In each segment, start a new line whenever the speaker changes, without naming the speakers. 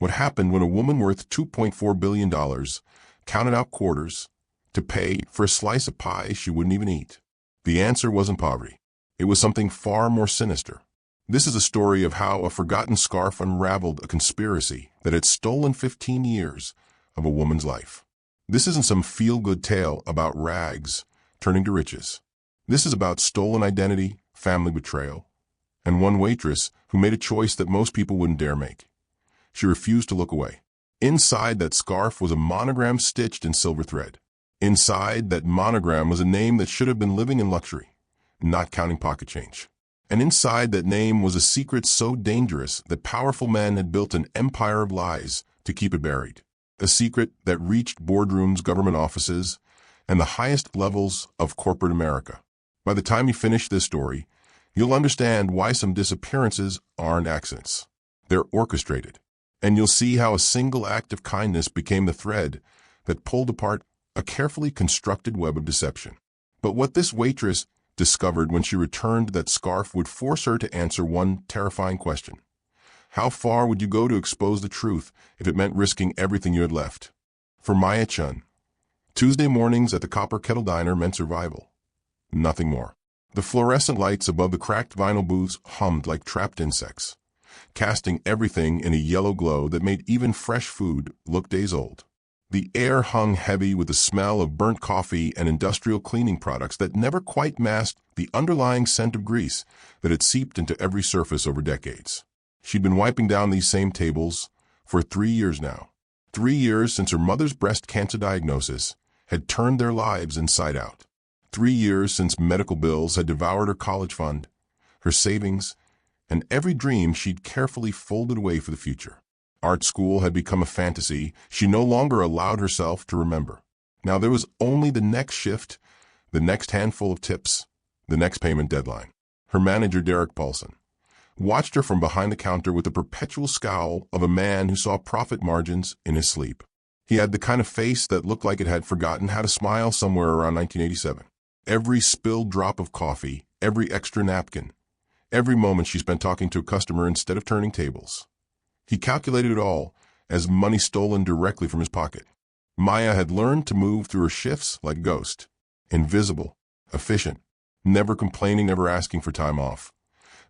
What happened when a woman worth $2.4 billion counted out quarters to pay for a slice of pie she wouldn't even eat? The answer wasn't poverty. It was something far more sinister. This is a story of how a forgotten scarf unraveled a conspiracy that had stolen 15 years of a woman's life. This isn't some feel-good tale about rags turning to riches. This is about stolen identity, family betrayal, and one waitress who made a choice that most people wouldn't dare make. She refused to look away. Inside that scarf was a monogram stitched in silver thread. Inside that monogram was a name that should have been living in luxury, not counting pocket change. And inside that name was a secret so dangerous that powerful men had built an empire of lies to keep it buried. A secret that reached boardrooms, government offices, and the highest levels of corporate America. By the time you finish this story, you'll understand why some disappearances aren't accidents. They're orchestrated. And you'll see how a single act of kindness became the thread that pulled apart a carefully constructed web of deception. But what this waitress discovered when she returned that scarf would force her to answer one terrifying question. How far would you go to expose the truth if it meant risking everything you had left? For Maya Chun, Tuesday mornings at the Copper Kettle Diner meant survival. Nothing more. The fluorescent lights above the cracked vinyl booths hummed like trapped insects, casting everything in a yellow glow that made even fresh food look days old. The air hung heavy with the smell of burnt coffee and industrial cleaning products that never quite masked the underlying scent of grease that had seeped into every surface over decades. She'd been wiping down these same tables for 3 years now. 3 years since her mother's breast cancer diagnosis had turned their lives inside out. 3 years since medical bills had devoured her college fund, her savings, and every dream she'd carefully folded away for the future. Art school had become a fantasy she no longer allowed herself to remember. Now there was only the next shift, the next handful of tips, the next payment deadline. Her manager, Derek Paulson, watched her from behind the counter with the perpetual scowl of a man who saw profit margins in his sleep. He had the kind of face that looked like it had forgotten how to smile somewhere around 1987. Every spilled drop of coffee, every extra napkin, every moment she spent talking to a customer instead of turning tables. He calculated it all as money stolen directly from his pocket. Maya had learned to move through her shifts like a ghost, invisible, efficient, never complaining, never asking for time off,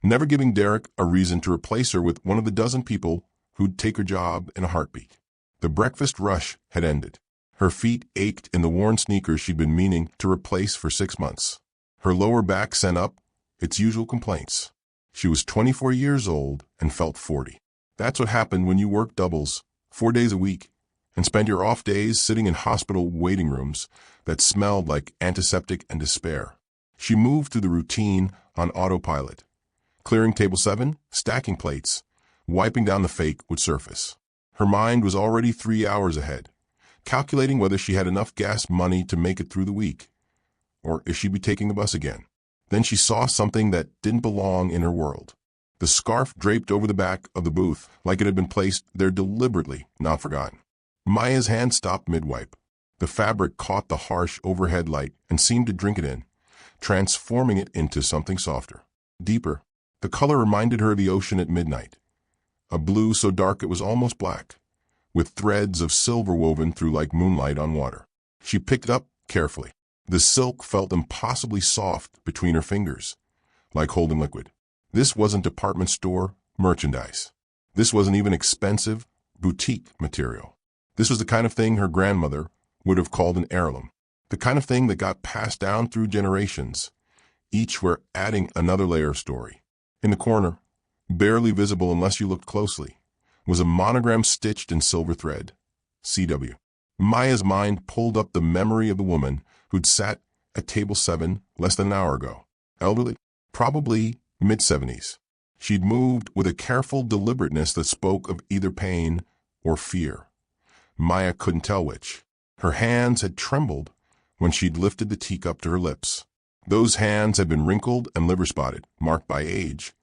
never giving Derek a reason to replace her with one of the dozen people who'd take her job in a heartbeat. The breakfast rush had ended. Her feet ached in the worn sneakers she'd been meaning to replace for 6 months. Her lower back sent up its usual complaints. She was 24 years old and felt 40. That's what happened when you worked doubles, 4 days a week, and spent your off days sitting in hospital waiting rooms that smelled like antiseptic and despair. She moved through the routine on autopilot, clearing table 7, stacking plates, wiping down the fake would surface. Her mind was already 3 hours ahead, calculating whether she had enough gas money to make it through the week, or if she'd be taking the bus again. Then she saw something that didn't belong in her world. The scarf draped over the back of the booth like it had been placed there deliberately, not forgotten. Maya's hand stopped mid-wipe. The fabric caught the harsh overhead light and seemed to drink it in, transforming it into something softer, deeper. The color reminded her of the ocean at midnight, a blue so dark it was almost black, with threads of silver woven through like moonlight on water. She picked it up carefully. The silk felt impossibly soft between her fingers, like holding liquid. This wasn't department store merchandise. This wasn't even expensive boutique material. This was the kind of thing her grandmother would have called an heirloom, the kind of thing that got passed down through generations, each were adding another layer of story. In the corner, barely visible unless you looked closely, was a monogram stitched in silver thread, CW. Maya's mind pulled up the memory of the woman who'd sat at table 7 less than an hour ago. Elderly, probably mid-70s. She'd moved with a careful deliberateness that spoke of either pain or fear. Maya couldn't tell which. Her hands had trembled when she'd lifted the teacup to her lips. Those hands had been wrinkled and liver-spotted, marked by age,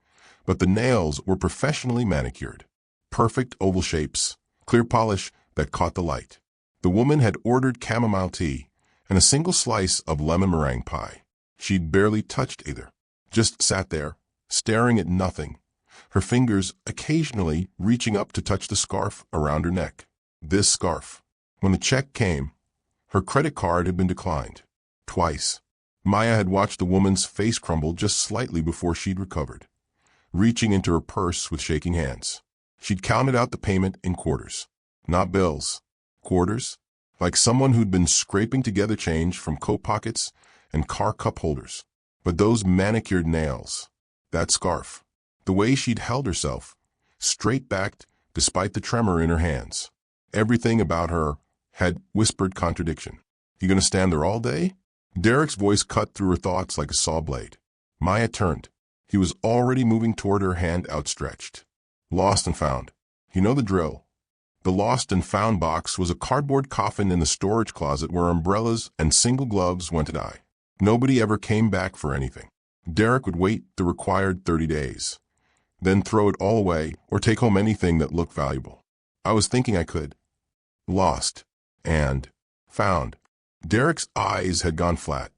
but the nails were professionally manicured. Perfect oval shapes, clear polish that caught the light. The woman had ordered chamomile tea and a single slice of lemon meringue pie. She'd barely touched either, just sat there, staring at nothing, her fingers occasionally reaching up to touch the scarf around her neck. This scarf. When the check came, her credit card had been declined. Twice. Maya had watched the woman's face crumble just slightly before she'd recovered, reaching into her purse with shaking hands. She'd counted out the payment in quarters. Not bills. Quarters? Like someone who'd been scraping together change from coat pockets and car cup holders. But those manicured nails, that scarf, the way she'd held herself, straight-backed despite the tremor in her hands. Everything about her had whispered contradiction. You gonna stand there all day? Derek's voice cut through her thoughts like a saw blade. Maya turned. He was already moving toward her, hand outstretched. Lost and found. You know the drill. The lost and found box was a cardboard coffin in the storage closet where umbrellas and single gloves went to die. Nobody ever came back for anything. Derek would wait the required 30 days, then throw it all away or take home anything that looked valuable. I was thinking I could. Lost. And found. Derek's eyes had gone flat.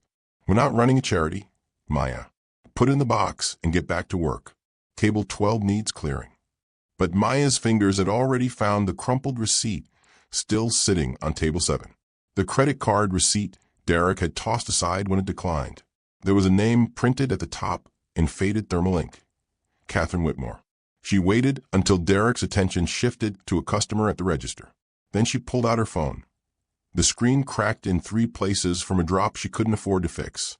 We're not running a charity, Maya. Put it in the box and get back to work. Table 12 needs clearing. But Maya's fingers had already found the crumpled receipt still sitting on table 7. The credit card receipt Derek had tossed aside when it declined. There was a name printed at the top in faded thermal ink. Catherine Whitmore. She waited until Derek's attention shifted to a customer at the register. Then she pulled out her phone. The screen cracked in 3 places from a drop she couldn't afford to fix,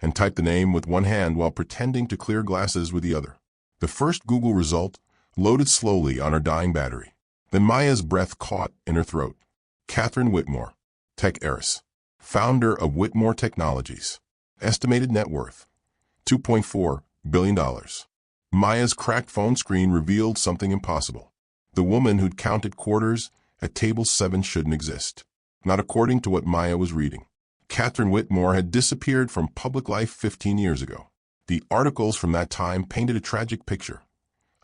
and typed the name with one hand while pretending to clear glasses with the other. The first Google result loaded slowly on her dying battery. Then Maya's breath caught in her throat. Catherine Whitmore, tech heiress, founder of Whitmore Technologies. Estimated net worth, $2.4 billion. Maya's cracked phone screen revealed something impossible. The woman who'd counted quarters at table 7 shouldn't exist. Not according to what Maya was reading. Catherine Whitmore had disappeared from public life 15 years ago. The articles from that time painted a tragic picture.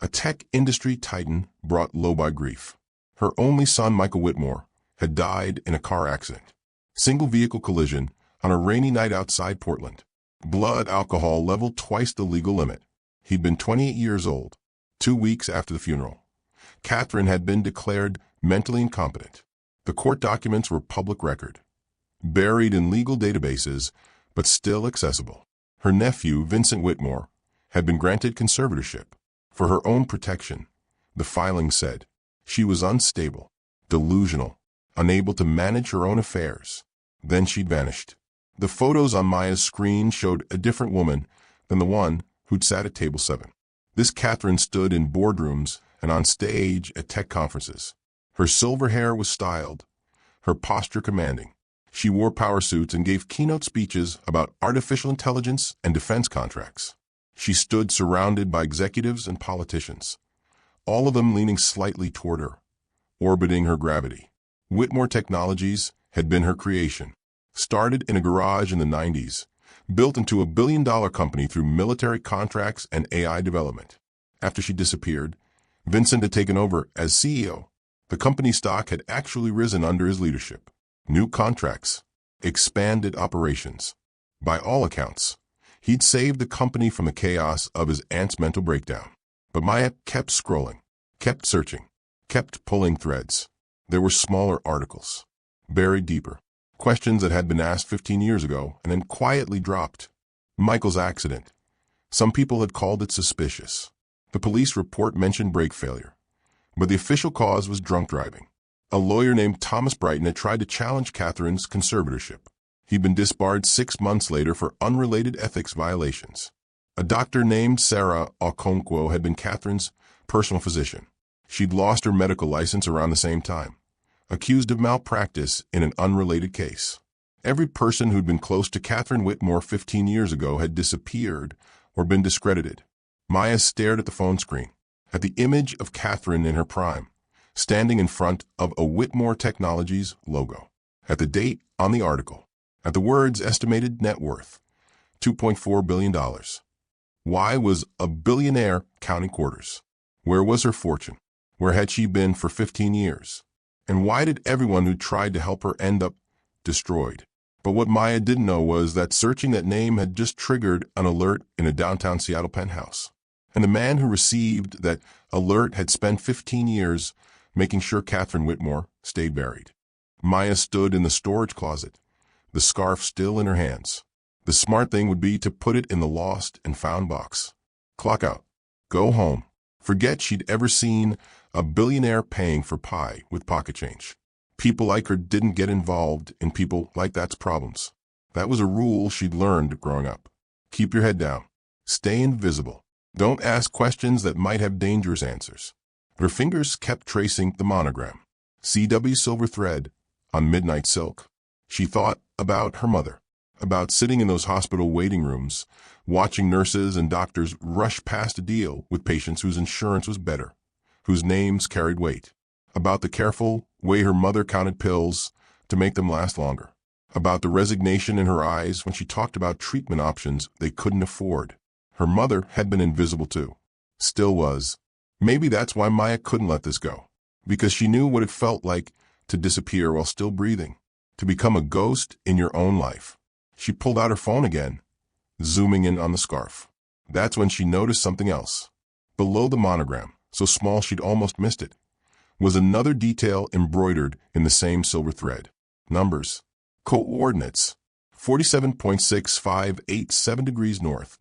A tech industry titan brought low by grief. Her only son, Michael Whitmore, had died in a car accident. Single vehicle collision on a rainy night outside Portland. Blood alcohol level twice the legal limit. He'd been 28 years old. 2 weeks after the funeral, Catherine had been declared mentally incompetent. The court documents were public record, buried in legal databases, but still accessible. Her nephew, Vincent Whitmore, had been granted conservatorship. For her own protection, the filing said, she was unstable, delusional, unable to manage her own affairs. Then she'd vanished. The photos on Maya's screen showed a different woman than the one who'd sat at table 7. This Catherine stood in boardrooms and on stage at tech conferences. Her silver hair was styled, her posture commanding. She wore power suits and gave keynote speeches about artificial intelligence and defense contracts. She stood surrounded by executives and politicians, all of them leaning slightly toward her, orbiting her gravity. Whitmore Technologies had been her creation. Started in a garage in the 90s, built into a billion-dollar company through military contracts and AI development. After she disappeared, Vincent had taken over as CEO. The company's stock had actually risen under his leadership. New contracts, expanded operations. By all accounts, he'd saved the company from the chaos of his aunt's mental breakdown. But Maya kept scrolling, kept searching, kept pulling threads. There were smaller articles, buried deeper. Questions that had been asked 15 years ago and then quietly dropped. Michael's accident. Some people had called it suspicious. The police report mentioned brake failure, but the official cause was drunk driving. A lawyer named Thomas Brighton had tried to challenge Catherine's conservatorship. He'd been disbarred 6 months later for unrelated ethics violations. A doctor named Sarah Okonkwo had been Catherine's personal physician. She'd lost her medical license around the same time, accused of malpractice in an unrelated case. Every person who'd been close to Catherine Whitmore 15 years ago had disappeared or been discredited. Maya stared at the phone screen, at the image of Catherine in her prime, standing in front of a Whitmore Technologies logo, at the date on the article, at the words estimated net worth, $2.4 billion. Why was a billionaire counting quarters? Where was her fortune? Where had she been for 15 years? And why did everyone who tried to help her end up destroyed? But what Maya didn't know was that searching that name had just triggered an alert in a downtown Seattle penthouse. And the man who received that alert had spent 15 years making sure Catherine Whitmore stayed buried. Maya stood in the storage closet, the scarf still in her hands. The smart thing would be to put it in the lost and found box. Clock out. Go home. Forget she'd ever seen a billionaire paying for pie with pocket change. People like her didn't get involved in people like that's problems. That was a rule she'd learned growing up. Keep your head down. Stay invisible. Don't ask questions that might have dangerous answers. Her fingers kept tracing the monogram, CW silver thread, on midnight silk. She thought about her mother, about sitting in those hospital waiting rooms, watching nurses and doctors rush past a deal with patients whose insurance was better, whose names carried weight, about the careful way her mother counted pills to make them last longer, about the resignation in her eyes when she talked about treatment options they couldn't afford. Her mother had been invisible too. Still was. Maybe that's why Maya couldn't let this go, because she knew what it felt like to disappear while still breathing, to become a ghost in your own life. She pulled out her phone again, zooming in on the scarf. That's when she noticed something else. Below the monogram, so small she'd almost missed it, was another detail embroidered in the same silver thread. Numbers. Coordinates. 47.6587 degrees north,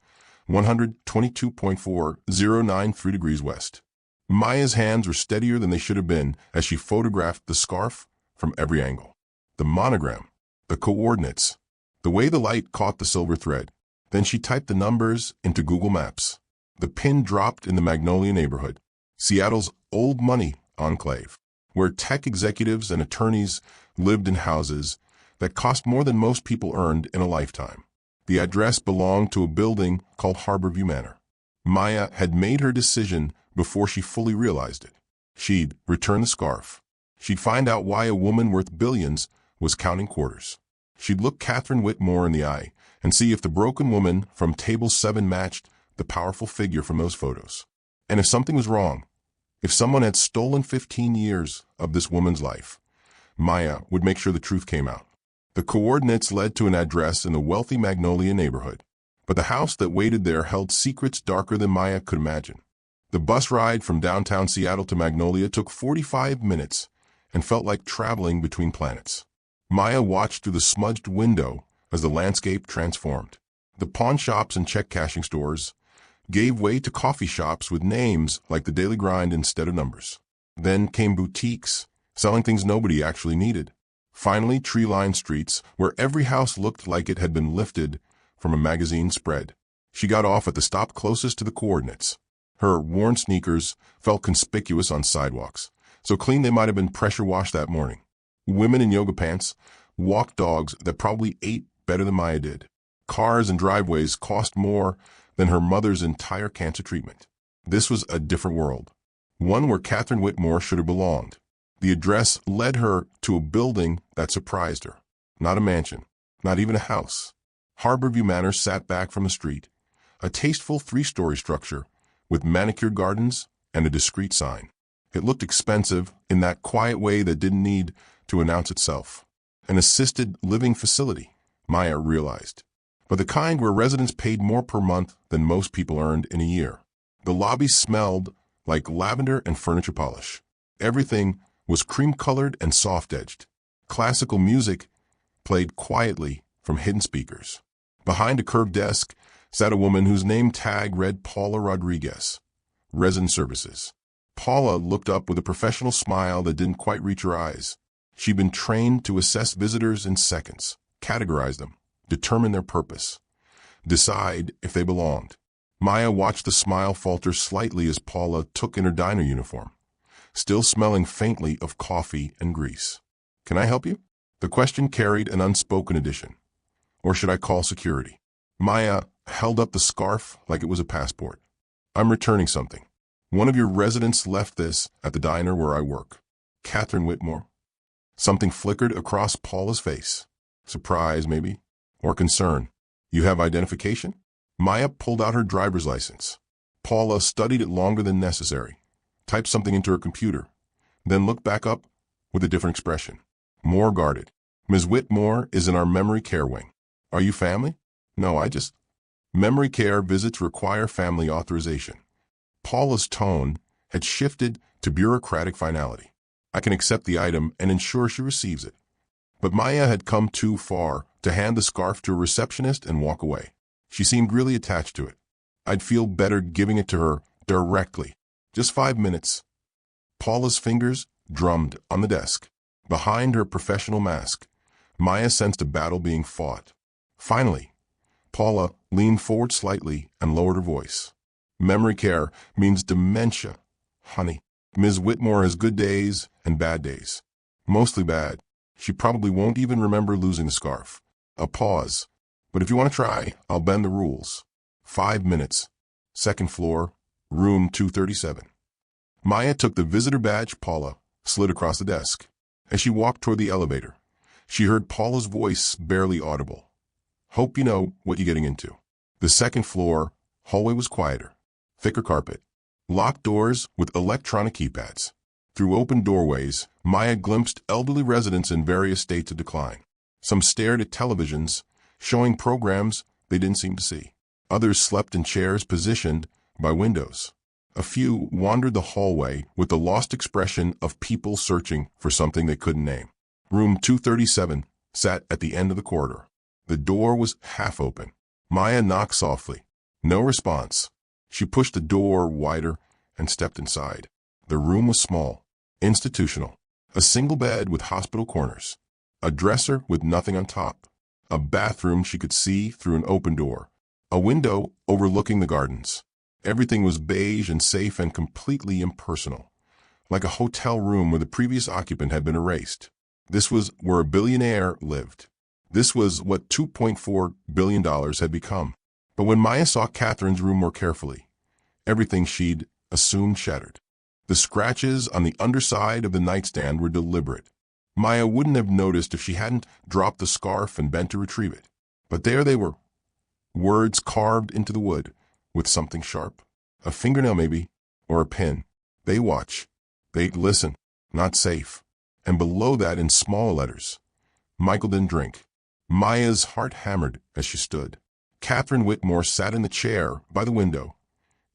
122.409 degrees west. Maya's hands were steadier than they should have been as she photographed the scarf from every angle. The monogram, the coordinates, the way the light caught the silver thread. Then she typed the numbers into Google Maps. The pin dropped in the Magnolia neighborhood, Seattle's old money enclave, where tech executives and attorneys lived in houses that cost more than most people earned in a lifetime. The address belonged to a building called Harborview Manor. Maya had made her decision before she fully realized it. She'd return the scarf. She'd find out why a woman worth billions was counting quarters. She'd look Catherine Whitmore in the eye and see if the broken woman from Table 7 matched the powerful figure from those photos. And if something was wrong, if someone had stolen 15 years of this woman's life, Maya would make sure the truth came out. The coordinates led to an address in the wealthy Magnolia neighborhood, but the house that waited there held secrets darker than Maya could imagine. The bus ride from downtown Seattle to Magnolia took 45 minutes and felt like traveling between planets. Maya watched through the smudged window as the landscape transformed. The pawn shops and check-cashing stores gave way to coffee shops with names like the Daily Grind instead of numbers. Then came boutiques, selling things nobody actually needed. Finally, tree-lined streets, where every house looked like it had been lifted from a magazine spread. She got off at the stop closest to the coordinates. Her worn sneakers felt conspicuous on sidewalks, so clean they might have been pressure-washed that morning. Women in yoga pants walked dogs that probably ate better than Maya did. Cars and driveways cost more than her mother's entire cancer treatment. This was a different world, one where Catherine Whitmore should have belonged. The address led her to a building that surprised her. Not a mansion, not even a house. Harborview Manor sat back from the street, a tasteful 3-story structure with manicured gardens and a discreet sign. It looked expensive in that quiet way that didn't need to announce itself. An assisted living facility, Maya realized, but the kind where residents paid more per month than most people earned in a year. The lobby smelled like lavender and furniture polish. Everything was cream-colored and soft-edged. Classical music played quietly from hidden speakers. Behind a curved desk sat a woman whose name tag read Paula Rodriguez, Resident Services. Paula looked up with a professional smile that didn't quite reach her eyes. She'd been trained to assess visitors in seconds, categorize them, determine their purpose, decide if they belonged. Maya watched the smile falter slightly as Paula took in her diner uniform, still smelling faintly of coffee and grease. "Can I help you?" The question carried an unspoken addition. "Or should I call security?" Maya held up the scarf like it was a passport. "I'm returning something. One of your residents left this at the diner where I work." "Catherine Whitmore?" Something flickered across Paula's face. Surprise, maybe? Or concern. "You have identification?" Maya pulled out her driver's license. Paula studied it longer than necessary, typed something into her computer, then looked back up with a different expression, more guarded. "Ms. Whitmore is in our memory care wing. Are you family?" "No, Memory care visits require family authorization. Paula's tone had shifted to bureaucratic finality. I can accept the item and ensure she receives it. But Maya had come too far to hand the scarf to a receptionist and walk away. She seemed really attached to it. I'd feel better giving it to her directly. Just 5 minutes. Paula's fingers drummed on the desk. Behind her professional mask, Maya sensed a battle being fought. Finally, Paula leaned forward slightly and lowered her voice. Memory care means dementia, honey. Ms. Whitmore has good days and bad days. Mostly bad. She probably won't even remember losing the scarf. A pause. But if you want to try, I'll bend the rules. 5 minutes. Second floor, room 237. Maya took the visitor badge Paula slid across the desk. As she walked toward the elevator, she heard Paula's voice barely audible. Hope you know what you're getting into. The second floor hallway was quieter. Thicker carpet. Locked doors with electronic keypads. Through open doorways, Maya glimpsed elderly residents in various states of decline. Some stared at televisions, showing programs they didn't seem to see. Others slept in chairs positioned by windows. A few wandered the hallway with the lost expression of people searching for something they couldn't name. Room 237 sat at the end of the corridor. The door was half open. Maya knocked softly. No response. She pushed the door wider and stepped inside. The room was small, institutional. A single bed with hospital corners. A dresser with nothing on top. A bathroom she could see through an open door. A window overlooking the gardens. Everything was beige and safe and completely impersonal. Like a hotel room where the previous occupant had been erased. This was where a billionaire lived. This was what $2.4 billion had become. But when Maya saw Catherine's room more carefully, everything she'd assumed shattered. The scratches on the underside of the nightstand were deliberate. Maya wouldn't have noticed if she hadn't dropped the scarf and bent to retrieve it. But there they were. Words carved into the wood with something sharp. A fingernail maybe, or a pin. They watch. They listen. Not safe. And below that in small letters, Michael didn't drink. Maya's heart hammered as she stood. Catherine Whitmore sat in the chair by the window,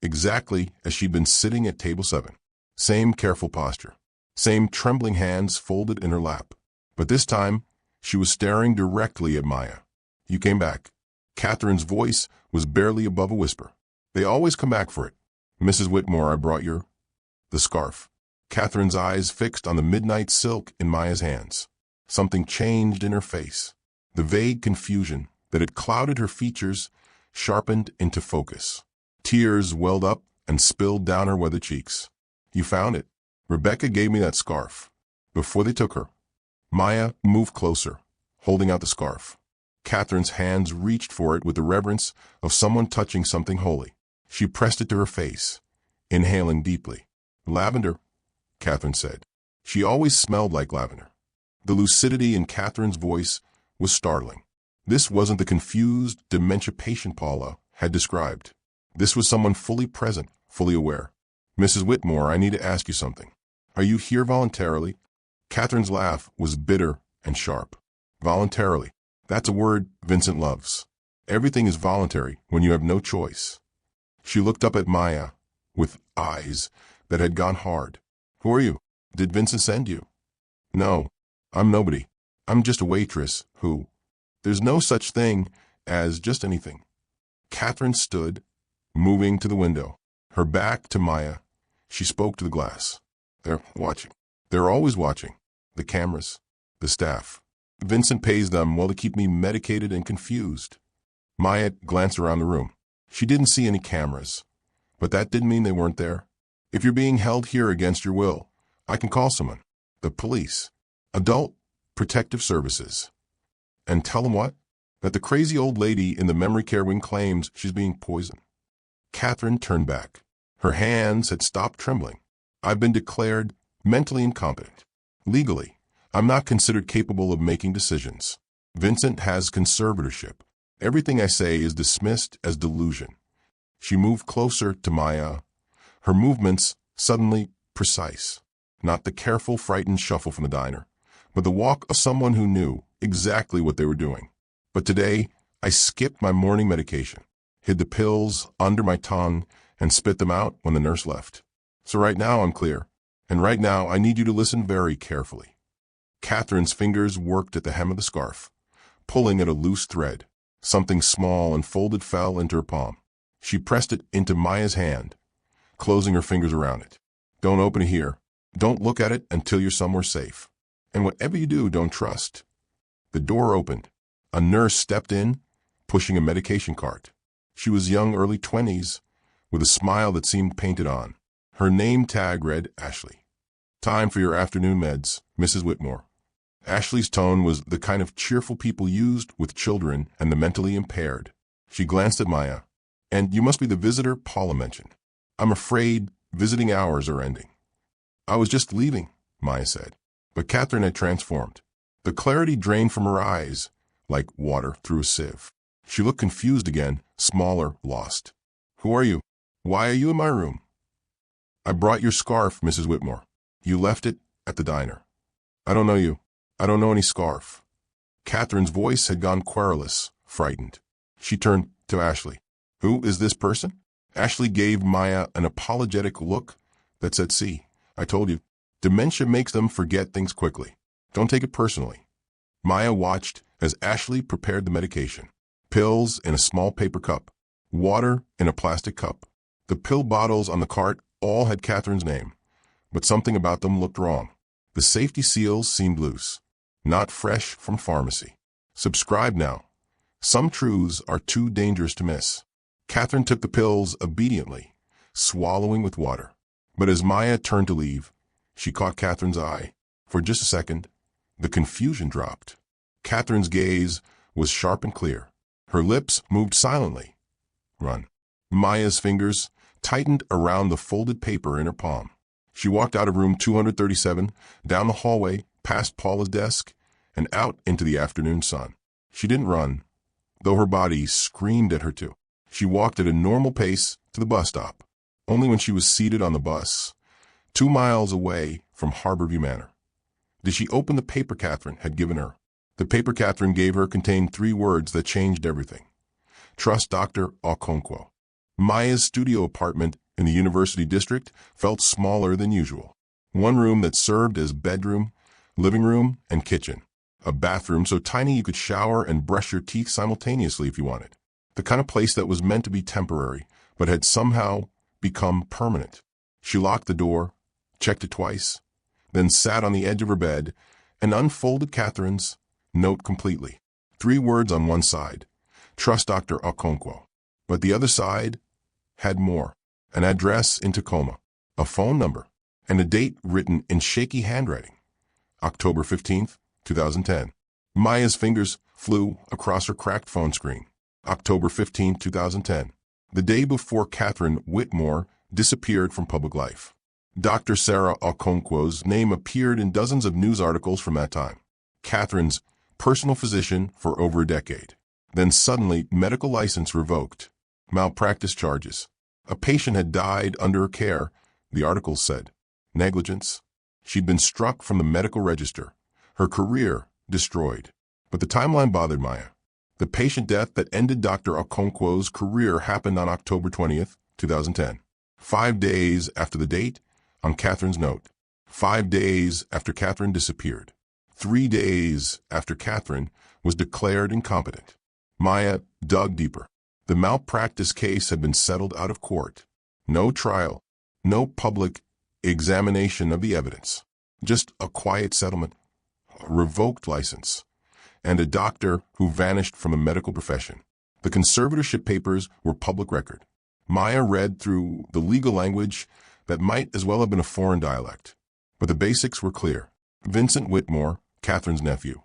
exactly as she'd been sitting at table 7. Same careful posture. Same trembling hands folded in her lap. But this time, she was staring directly at Maya. You came back. Catherine's voice was barely above a whisper. They always come back for it. Mrs. Whitmore, I brought the scarf. Catherine's eyes fixed on the midnight silk in Maya's hands. Something changed in her face. The vague confusion that had clouded her features sharpened into focus. Tears welled up and spilled down her weathered cheeks. You found it. Rebecca gave me that scarf. Before they took her. Maya moved closer, holding out the scarf. Catherine's hands reached for it with the reverence of someone touching something holy. She pressed it to her face, inhaling deeply. Lavender, Catherine said. She always smelled like lavender. The lucidity in Catherine's voice was startling. This wasn't the confused dementia patient Paula had described. This was someone fully present, fully aware. Mrs. Whitmore, I need to ask you something. Are you here voluntarily? Catherine's laugh was bitter and sharp. Voluntarily. That's a word Vincent loves. Everything is voluntary when you have no choice. She looked up at Maya with eyes that had gone hard. Who are you? Did Vincent send you? No, I'm nobody. I'm just a waitress who... There's no such thing as just anything. Catherine stood, moving to the window. Her back to Maya, she spoke to the glass. They're watching. They're always watching. The cameras, the staff. Vincent pays them well to keep me medicated and confused. Maya glanced around the room. She didn't see any cameras, but that didn't mean they weren't there. If you're being held here against your will, I can call someone. The police. Adult Protective Services. And tell them what? That the crazy old lady in the memory care wing claims she's being poisoned. Catherine turned back. Her hands had stopped trembling. I've been declared mentally incompetent. Legally, I'm not considered capable of making decisions. Vincent has conservatorship. Everything I say is dismissed as delusion. She moved closer to Maya, her movements suddenly precise. Not the careful, frightened shuffle from the diner, but the walk of someone who knew exactly what they were doing. But today, I skipped my morning medication, hid the pills under my tongue, and spit them out when the nurse left. So right now I'm clear. And right now I need you to listen very carefully. Catherine's fingers worked at the hem of the scarf, pulling at a loose thread. Something small and folded fell into her palm. She pressed it into Maya's hand, closing her fingers around it. Don't open it here. Don't look at it until you're somewhere safe. And whatever you do, don't trust. The door opened. A nurse stepped in, pushing a medication cart. She was young, early 20s, with a smile that seemed painted on. Her name tag read Ashley. Time for your afternoon meds, Mrs. Whitmore. Ashley's tone was the kind of cheerful people used with children and the mentally impaired. She glanced at Maya. And you must be the visitor Paula mentioned. I'm afraid visiting hours are ending. I was just leaving, Maya said. But Catherine had transformed. The clarity drained from her eyes, like water through a sieve. She looked confused again, smaller, lost. Who are you? Why are you in my room? I brought your scarf, Mrs. Whitmore. You left it at the diner. I don't know you. I don't know any scarf. Catherine's voice had gone querulous, frightened. She turned to Ashley. Who is this person? Ashley gave Maya an apologetic look that said, see, I told you. Dementia makes them forget things quickly. Don't take it personally. Maya watched as Ashley prepared the medication. Pills in a small paper cup. Water in a plastic cup. The pill bottles on the cart all had Catherine's name, but something about them looked wrong. The safety seals seemed loose, not fresh from pharmacy. Subscribe now. Some truths are too dangerous to miss. Catherine took the pills obediently, swallowing with water. But as Maya turned to leave, she caught Catherine's eye. For just a second, the confusion dropped. Catherine's gaze was sharp and clear. Her lips moved silently. Run. Maya's fingers tightened around the folded paper in her palm. She walked out of room 237, down the hallway, past Paula's desk, and out into the afternoon sun. She didn't run, though her body screamed at her to. She walked at a normal pace to the bus stop, only when she was seated on the bus, 2 miles away from Harborview Manor. Did she open the paper Catherine had given her? The paper Catherine gave her contained 3 words that changed everything. Trust Dr. Okonkwo. Maya's studio apartment in the University District felt smaller than usual. One room that served as bedroom, living room, and kitchen. A bathroom so tiny you could shower and brush your teeth simultaneously if you wanted. The kind of place that was meant to be temporary, but had somehow become permanent. She locked the door, checked it twice, then sat on the edge of her bed and unfolded Catherine's note completely. 3 words on one side, trust Dr. Okonkwo. But the other side had more. An address in Tacoma, a phone number, and a date written in shaky handwriting. October 15th, 2010. Maya's fingers flew across her cracked phone screen. October 15, 2010. The day before Catherine Whitmore disappeared from public life. Dr. Sarah Okonkwo's name appeared in dozens of news articles from that time. Catherine's personal physician for over a decade. Then suddenly, medical license revoked. Malpractice charges. A patient had died under her care, the articles said. Negligence. She'd been struck from the medical register. Her career destroyed. But the timeline bothered Maya. The patient death that ended Dr. Okonkwo's career happened on October 20th, 2010. 5 days after the date on Catherine's note. 5 days after Catherine disappeared. 3 days after Catherine was declared incompetent. Maya dug deeper. The malpractice case had been settled out of court. No trial, no public examination of the evidence. Just a quiet settlement, a revoked license, and a doctor who vanished from the medical profession. The conservatorship papers were public record. Maya read through the legal language that might as well have been a foreign dialect. But the basics were clear. Vincent Whitmore, Catherine's nephew,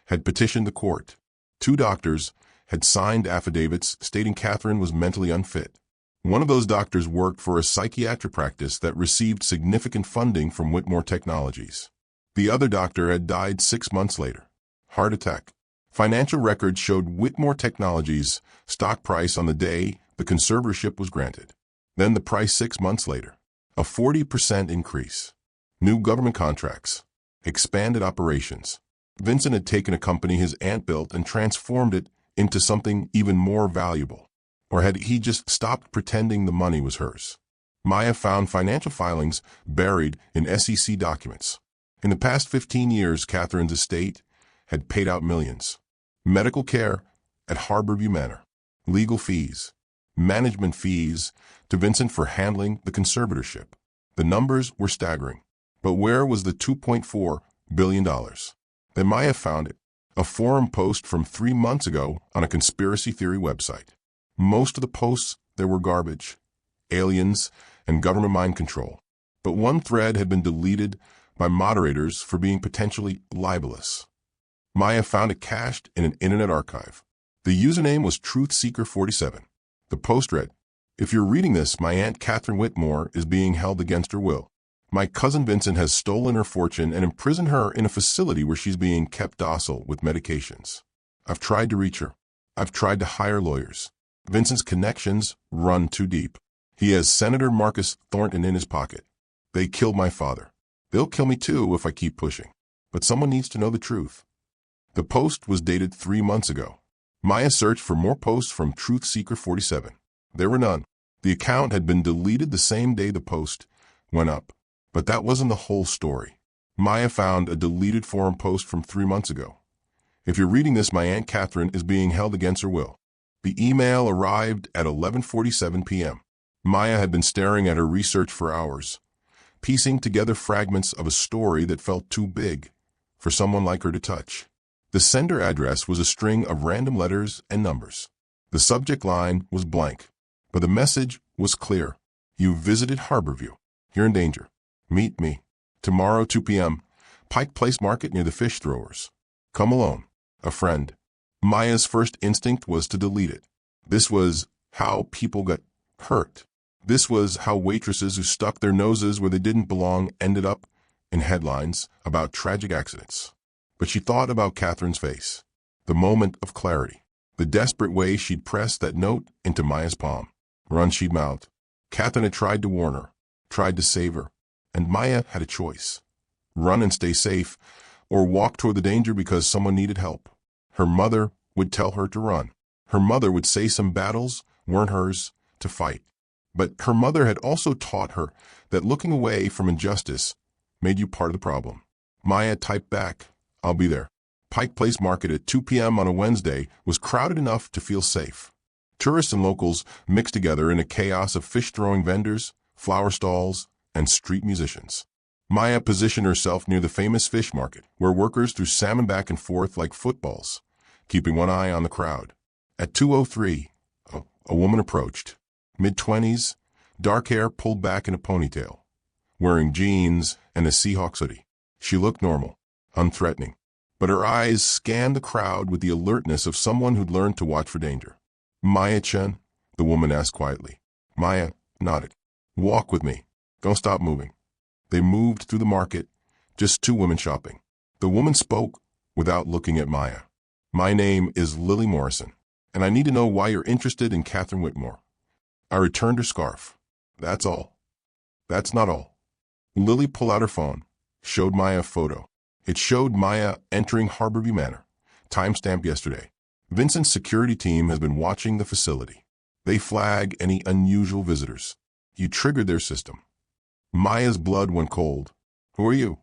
had petitioned the court. 2 doctors had signed affidavits stating Catherine was mentally unfit. One of those doctors worked for a psychiatric practice that received significant funding from Whitmore Technologies. The other doctor had died 6 months later. Heart attack. Financial records showed Whitmore Technologies' stock price on the day the conservatorship was granted. Then the price 6 months later. A 40% increase. New government contracts. Expanded operations. Vincent had taken a company his aunt built and transformed it into something even more valuable. Or had he just stopped pretending the money was hers? Maya found financial filings buried in SEC documents. In the past 15 years, Catherine's estate had paid out millions. Medical care at Harborview Manor, legal fees, management fees to Vincent for handling the conservatorship. The numbers were staggering. But where was the $2.4 billion? Then Maya found it, a forum post from 3 months ago on a conspiracy theory website. Most of the posts there were garbage, aliens, and government mind control. But one thread had been deleted by moderators for being potentially libelous. Maya found it cached in an internet archive. The username was TruthSeeker47. The post read, "If you're reading this, my Aunt Catherine Whitmore is being held against her will. My cousin Vincent has stolen her fortune and imprisoned her in a facility where she's being kept docile with medications. I've tried to reach her. I've tried to hire lawyers. Vincent's connections run too deep. He has Senator Marcus Thornton in his pocket. They killed my father. They'll kill me too if I keep pushing. But someone needs to know the truth." The post was dated 3 months ago. Maya searched for more posts from TruthSeeker47. There were none. The account had been deleted the same day the post went up. But that wasn't the whole story. Maya found a deleted forum post from 3 months ago. "If you're reading this, my Aunt Catherine is being held against her will." The email arrived at 11:47 p.m. Maya had been staring at her research for hours, piecing together fragments of a story that felt too big for someone like her to touch. The sender address was a string of random letters and numbers. The subject line was blank, but the message was clear. "You visited Harborview. You're in danger. Meet me. Tomorrow, 2 p.m., Pike Place Market near the fish throwers. Come alone. A friend." Maya's first instinct was to delete it. This was how people got hurt. This was how waitresses who stuck their noses where they didn't belong ended up in headlines about tragic accidents. But she thought about Catherine's face, the moment of clarity, the desperate way she'd pressed that note into Maya's palm. Run, she'd mouthed. Catherine had tried to warn her, tried to save her, and Maya had a choice. Run and stay safe, or walk toward the danger because someone needed help. Her mother would tell her to run. Her mother would say some battles weren't hers to fight. But her mother had also taught her that looking away from injustice made you part of the problem. Maya typed back, "I'll be there." Pike Place Market at 2 p.m. on a Wednesday was crowded enough to feel safe. Tourists and locals mixed together in a chaos of fish-throwing vendors, flower stalls, and street musicians. Maya positioned herself near the famous fish market, where workers threw salmon back and forth like footballs, keeping one eye on the crowd. At 2:03, a woman approached. Mid-20s, dark hair pulled back in a ponytail, wearing jeans and a Seahawks hoodie. She looked normal, unthreatening, but her eyes scanned the crowd with the alertness of someone who'd learned to watch for danger. "Maya-chan?" the woman asked quietly. Maya nodded. "Walk with me. Don't stop moving." They moved through the market, just 2 women shopping. The woman spoke without looking at Maya. "My name is Lily Morrison, and I need to know why you're interested in Catherine Whitmore." I returned her scarf. "That's all." "That's not all." Lily pulled out her phone, showed Maya a photo. It showed Maya entering Harborview Manor, timestamped yesterday. Vincent's security team has been watching the facility. They flag any unusual visitors. You triggered their system. Maya's blood went cold. "Who are you?"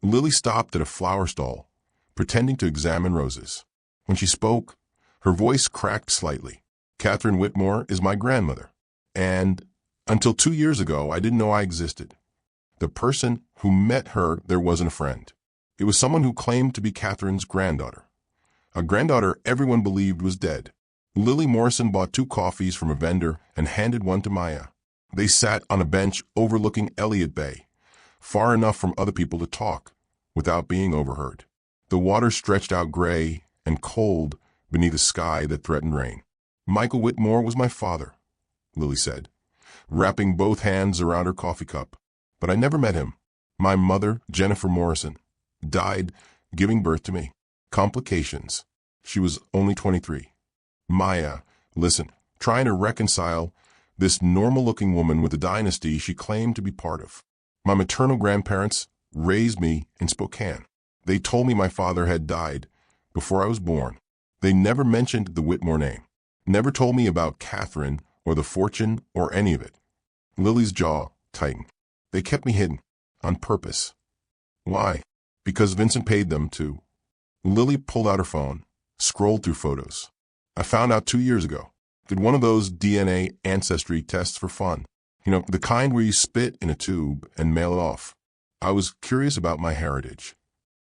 Lily stopped at a flower stall, pretending to examine roses. When she spoke, her voice cracked slightly. "Catherine Whitmore is my grandmother, and until 2 years ago, I didn't know I existed. The person who met her there wasn't a friend. It was someone who claimed to be Catherine's granddaughter. A granddaughter everyone believed was dead." Lily Morrison bought 2 coffees from a vendor and handed one to Maya. They sat on a bench overlooking Elliott Bay, far enough from other people to talk, without being overheard. The water stretched out gray and cold beneath a sky that threatened rain. "Michael Whitmore was my father," Lily said, wrapping both hands around her coffee cup. "But I never met him. My mother, Jennifer Morrison, died giving birth to me. Complications. She was only 23. Maya, listen, trying to reconcile this normal-looking woman with the dynasty she claimed to be part of. My maternal grandparents raised me in Spokane. They told me my father had died before I was born. They never mentioned the Whitmore name. Never told me about Catherine or the fortune or any of it. Lily's jaw tightened. They kept me hidden. On purpose. Why? Because Vincent paid them to. Lily pulled out her phone, scrolled through photos. I found out 2 years ago. Did one of those DNA ancestry tests for fun. You know, the kind where you spit in a tube and mail it off. I was curious about my heritage.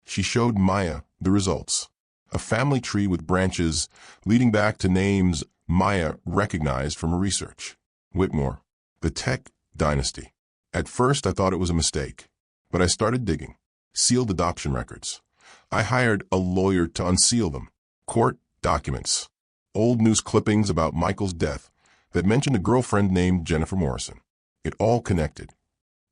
She showed Maya the results. A family tree with branches leading back to names Maya recognized from her research. Whitmore, the Tech dynasty. At first I thought it was a mistake, but I started digging. Sealed adoption records. I hired a lawyer to unseal them. Court documents. Old news clippings about Michael's death that mentioned a girlfriend named Jennifer Morrison. It all connected.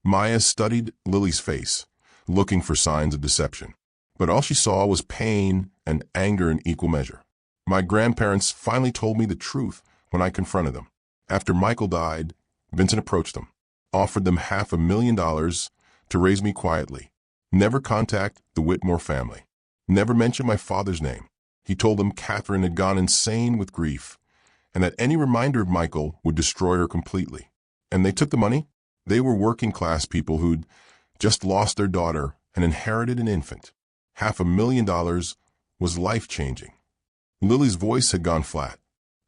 Maya studied Lily's face, looking for signs of deception. But all she saw was pain and anger in equal measure. My grandparents finally told me the truth when I confronted them. After Michael died, Vincent approached them, offered them $500,000 to raise me quietly. Never contact the Whitmore family. Never mention my father's name. He told them Catherine had gone insane with grief, and that any reminder of Michael would destroy her completely. And they took the money. They were working-class people who'd just lost their daughter and inherited an infant. $500,000 was life-changing. Lily's voice had gone flat.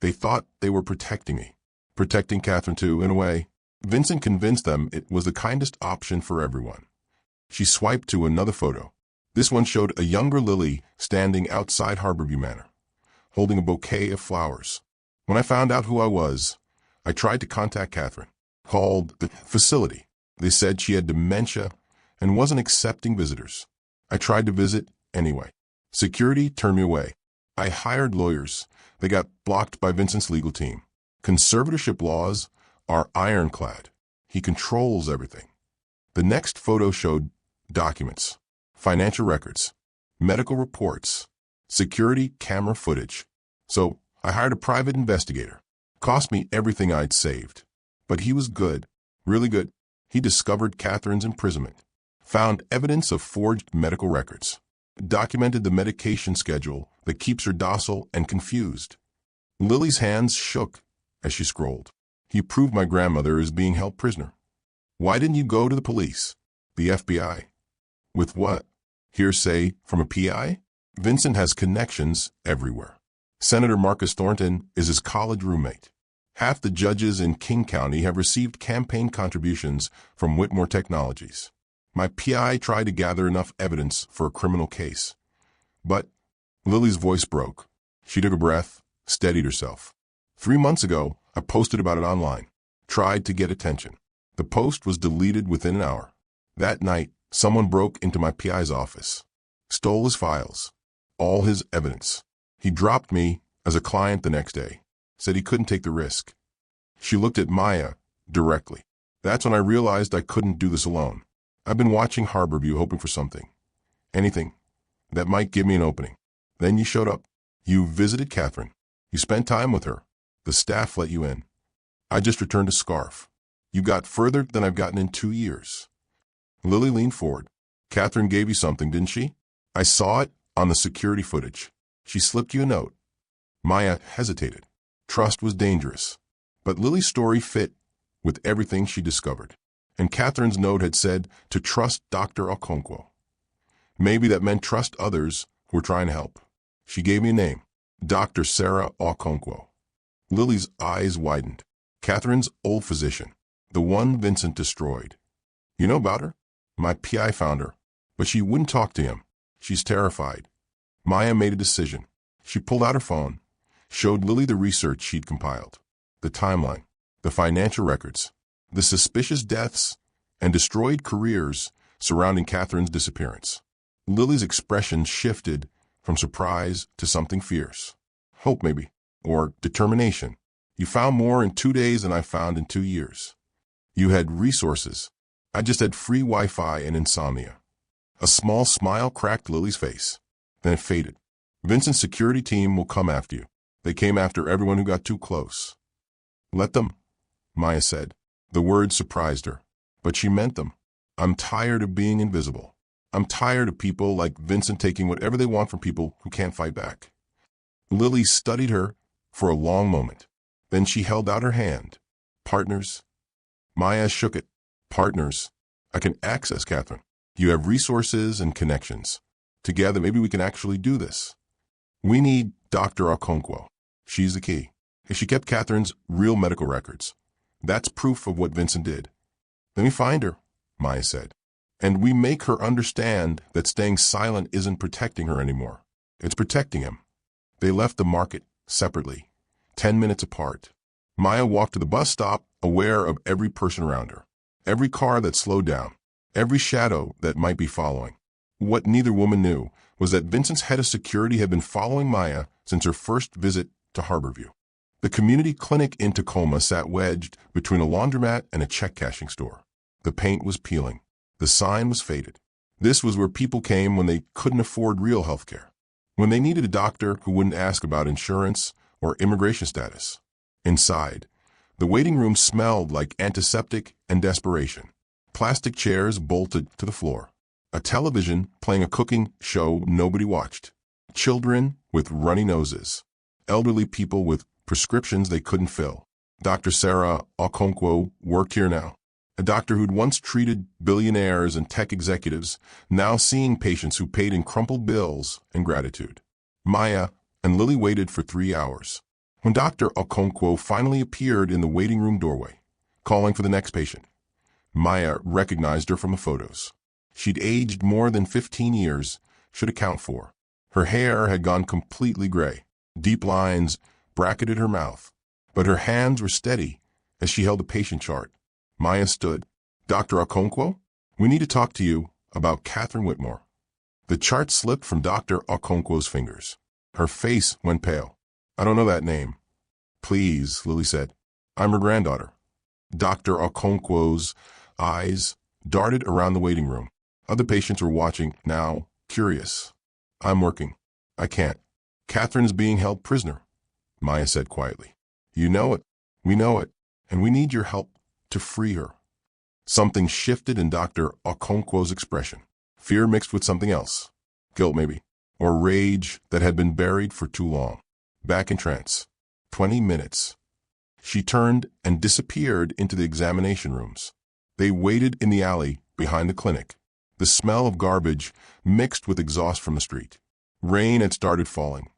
They thought they were protecting me. Protecting Catherine too, in a way. Vincent convinced them it was the kindest option for everyone. She swiped to another photo. This one showed a younger Lily standing outside Harborview Manor, holding a bouquet of flowers. When I found out who I was, I tried to contact Catherine. Called the facility. They said she had dementia and wasn't accepting visitors. I tried to visit anyway. Security turned me away. I hired lawyers. They got blocked by Vincent's legal team. Conservatorship laws are ironclad. He controls everything. The next photo showed documents, financial records, medical reports, security camera footage. So I hired a private investigator. Cost me everything I'd saved. But he was good, really good. He discovered Catherine's imprisonment, found evidence of forged medical records, documented the medication schedule that keeps her docile and confused. Lily's hands shook as she scrolled. He proved my grandmother is being held prisoner. Why didn't you go to the police? The FBI? With what? Hearsay from a PI? Vincent has connections everywhere. Senator Marcus Thornton is his college roommate. Half the judges in King County have received campaign contributions from Whitmore Technologies. My PI tried to gather enough evidence for a criminal case. But Lily's voice broke. She took a breath, steadied herself. 3 months ago, I posted about it online, tried to get attention. The post was deleted within an hour. That night, someone broke into my PI's office, stole his files, all his evidence. He dropped me as a client the next day, said he couldn't take the risk. She looked at Maya directly. That's when I realized I couldn't do this alone. I've been watching Harborview hoping for something, anything, that might give me an opening. Then you showed up. You visited Catherine. You spent time with her. The staff let you in. I just returned a scarf. You got further than I've gotten in 2 years. Lily leaned forward. Catherine gave you something, didn't she? I saw it on the security footage. She slipped you a note. Maya hesitated. Trust was dangerous. But Lily's story fit with everything she discovered. And Catherine's note had said to trust Dr. Okonkwo. Maybe that meant trust others who were trying to help. She gave me a name, Dr. Sarah Okonkwo. Lily's eyes widened. Catherine's old physician, the one Vincent destroyed. You know about her? My PI found her, but she wouldn't talk to him. She's terrified. Maya made a decision. She pulled out her phone, showed Lily the research she'd compiled, the timeline, the financial records, the suspicious deaths, and destroyed careers surrounding Catherine's disappearance. Lily's expression shifted from surprise to something fierce. Hope, maybe, or determination. You found more in 2 days than I found in 2 years. You had resources. I just had free Wi-Fi and insomnia. A small smile cracked Lily's face. Then it faded. Vincent's security team will come after you. They came after everyone who got too close. Let them, Maya said. The words surprised her, but she meant them. I'm tired of being invisible. I'm tired of people like Vincent taking whatever they want from people who can't fight back. Lily studied her for a long moment. Then she held out her hand. Partners? Maya shook it. Partners. I can access Catherine. You have resources and connections. Together, maybe we can actually do this. We need Dr. Okonkwo. She's the key. If she kept Catherine's real medical records, that's proof of what Vincent did. Let me find her, Maya said. And we make her understand that staying silent isn't protecting her anymore. It's protecting him. They left the market separately, 10 minutes apart. Maya walked to the bus stop, aware of every person around her, every car that slowed down, every shadow that might be following. What neither woman knew was that Vincent's head of security had been following Maya since her first visit to Harborview. The community clinic in Tacoma sat wedged between a laundromat and a check-cashing store. The paint was peeling. The sign was faded. This was where people came when they couldn't afford real health care, when they needed a doctor who wouldn't ask about insurance or immigration status. Inside, the waiting room smelled like antiseptic and desperation. Plastic chairs bolted to the floor. A television playing a cooking show nobody watched. Children with runny noses. Elderly people with prescriptions they couldn't fill. Dr. Sarah Okonkwo worked here now. A doctor who'd once treated billionaires and tech executives, now seeing patients who paid in crumpled bills and gratitude. Maya and Lily waited for 3 hours. When Dr. Okonkwo finally appeared in the waiting room doorway, calling for the next patient, Maya recognized her from the photos. She'd aged more than 15 years, should account for. Her hair had gone completely gray. Deep lines bracketed her mouth, but her hands were steady as she held the patient chart. Maya stood. Dr. Okonkwo, we need to talk to you about Catherine Whitmore. The chart slipped from Dr. Okonkwo's fingers. Her face went pale. I don't know that name. Please, Lily said. I'm her granddaughter. Dr. Okonkwo's eyes darted around the waiting room. Other patients were watching, now curious. I'm working. I can't. Catherine is being held prisoner, Maya said quietly. You know it. We know it. And we need your help to free her. Something shifted in Dr. Okonkwo's expression. Fear mixed with something else. Guilt, maybe. Or rage that had been buried for too long. Back in trance. 20 minutes. She turned and disappeared into the examination rooms. They waited in the alley behind the clinic. The smell of garbage mixed with exhaust from the street. Rain had started falling.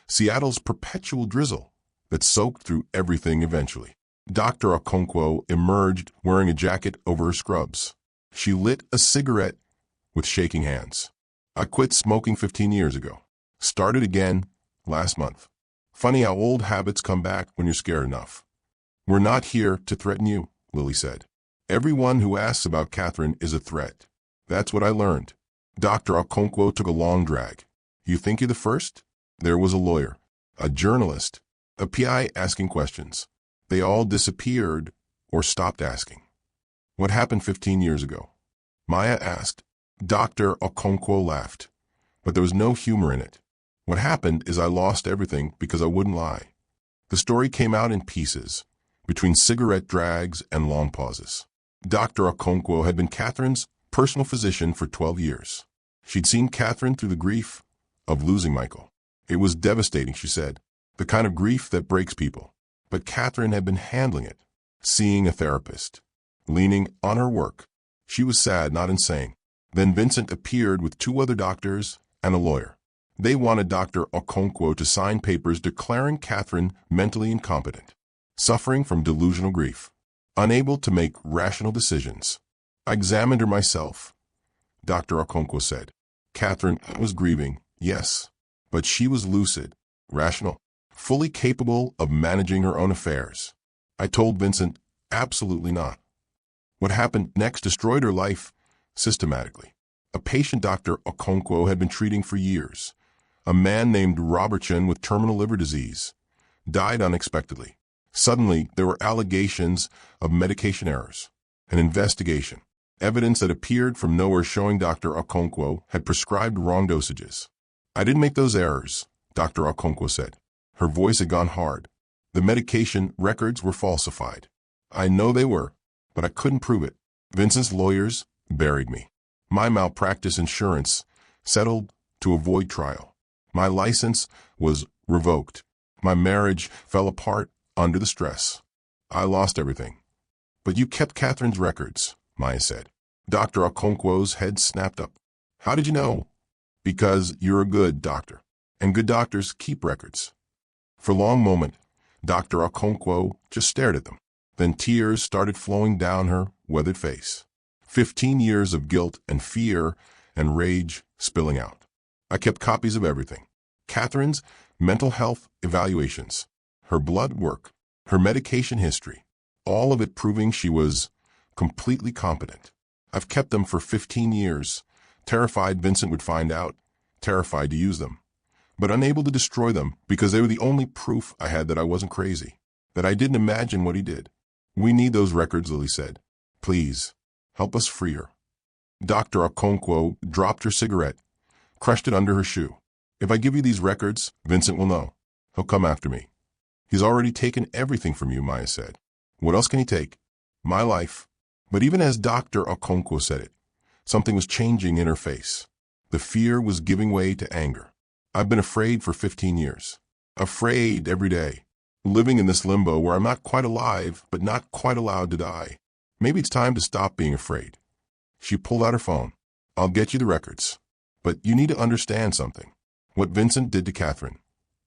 Seattle's perpetual drizzle that soaked through everything eventually. Dr. Okonkwo emerged wearing a jacket over her scrubs. She lit a cigarette with shaking hands. I quit smoking 15 years ago. Started again last month. Funny how old habits come back when you're scared enough. We're not here to threaten you, Lily said. Everyone who asks about Catherine is a threat. That's what I learned. Dr. Okonkwo took a long drag. You think you're the first? There was a lawyer, a journalist, a PI asking questions. They all disappeared or stopped asking. What happened 15 years ago? Maya asked. Dr. Okonkwo laughed, but there was no humor in it. What happened is I lost everything because I wouldn't lie. The story came out in pieces, between cigarette drags and long pauses. Dr. Okonkwo had been Catherine's personal physician for 12 years. She'd seen Catherine through the grief of losing Michael. It was devastating, she said, the kind of grief that breaks people. But Catherine had been handling it, seeing a therapist, leaning on her work. She was sad, not insane. Then Vincent appeared with 2 other doctors and a lawyer. They wanted Dr. Okonkwo to sign papers declaring Catherine mentally incompetent, suffering from delusional grief, unable to make rational decisions. I examined her myself, Dr. Okonkwo said. Catherine was grieving, yes, but she was lucid, rational, fully capable of managing her own affairs. I told Vincent, absolutely not. What happened next destroyed her life systematically. A patient Dr. Okonkwo had been treating for years, a man named Robertson with terminal liver disease, died unexpectedly. Suddenly, there were allegations of medication errors, an investigation, evidence that appeared from nowhere showing Dr. Okonkwo had prescribed wrong dosages. I didn't make those errors, Dr. Okonkwo said. Her voice had gone hard. The medication records were falsified. I know they were, but I couldn't prove it. Vincent's lawyers buried me. My malpractice insurance settled to avoid trial. My license was revoked. My marriage fell apart under the stress. I lost everything. But you kept Catherine's records, Maya said. Dr. Okonkwo's head snapped up. How did you know? Because you're a good doctor, and good doctors keep records. For a long moment, Dr. Okonkwo just stared at them. Then tears started flowing down her weathered face. 15 years of guilt and fear and rage spilling out. I kept copies of everything. Catherine's mental health evaluations, her blood work, her medication history, all of it proving she was completely competent. I've kept them for 15 years, terrified Vincent would find out, terrified to use them, but unable to destroy them because they were the only proof I had that I wasn't crazy, that I didn't imagine what he did. We need those records, Lily said. Please, help us free her. Dr. Okonkwo dropped her cigarette, crushed it under her shoe. If I give you these records, Vincent will know. He'll come after me. He's already taken everything from you, Maya said. What else can he take? My life. But even as Dr. Okonkwo said it, something was changing in her face. The fear was giving way to anger. I've been afraid for 15 years. Afraid every day. Living in this limbo where I'm not quite alive, but not quite allowed to die. Maybe it's time to stop being afraid. She pulled out her phone. I'll get you the records. But you need to understand something. What Vincent did to Catherine.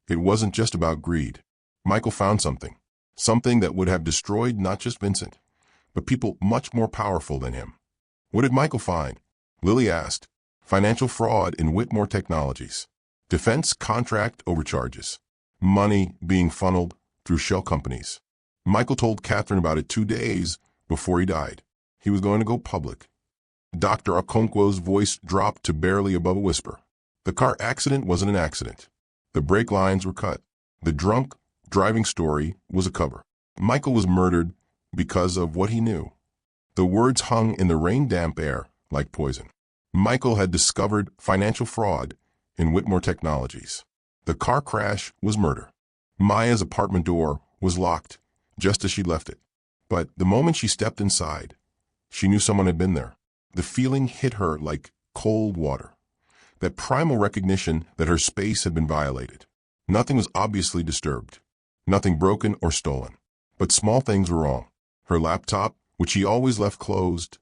It wasn't just about greed. Michael found something. Something that would have destroyed not just Vincent, but people much more powerful than him. What did Michael find? Lily asked. Financial fraud in Whitmore Technologies. Defense contract overcharges. Money being funneled through shell companies. Michael told Catherine about it 2 days before he died. He was going to go public. Dr. Okonkwo's voice dropped to barely above a whisper. The car accident wasn't an accident. The brake lines were cut. The drunk driving story was a cover. Michael was murdered because of what he knew. The words hung in the rain-damp air like poison. Michael had discovered financial fraud in Whitmore Technologies. The car crash was murder. Maya's apartment door was locked just as she left it. But the moment she stepped inside, she knew someone had been there. The feeling hit her like cold water. That primal recognition that her space had been violated. Nothing was obviously disturbed. Nothing broken or stolen. But small things were wrong. Her laptop, which she always left closed,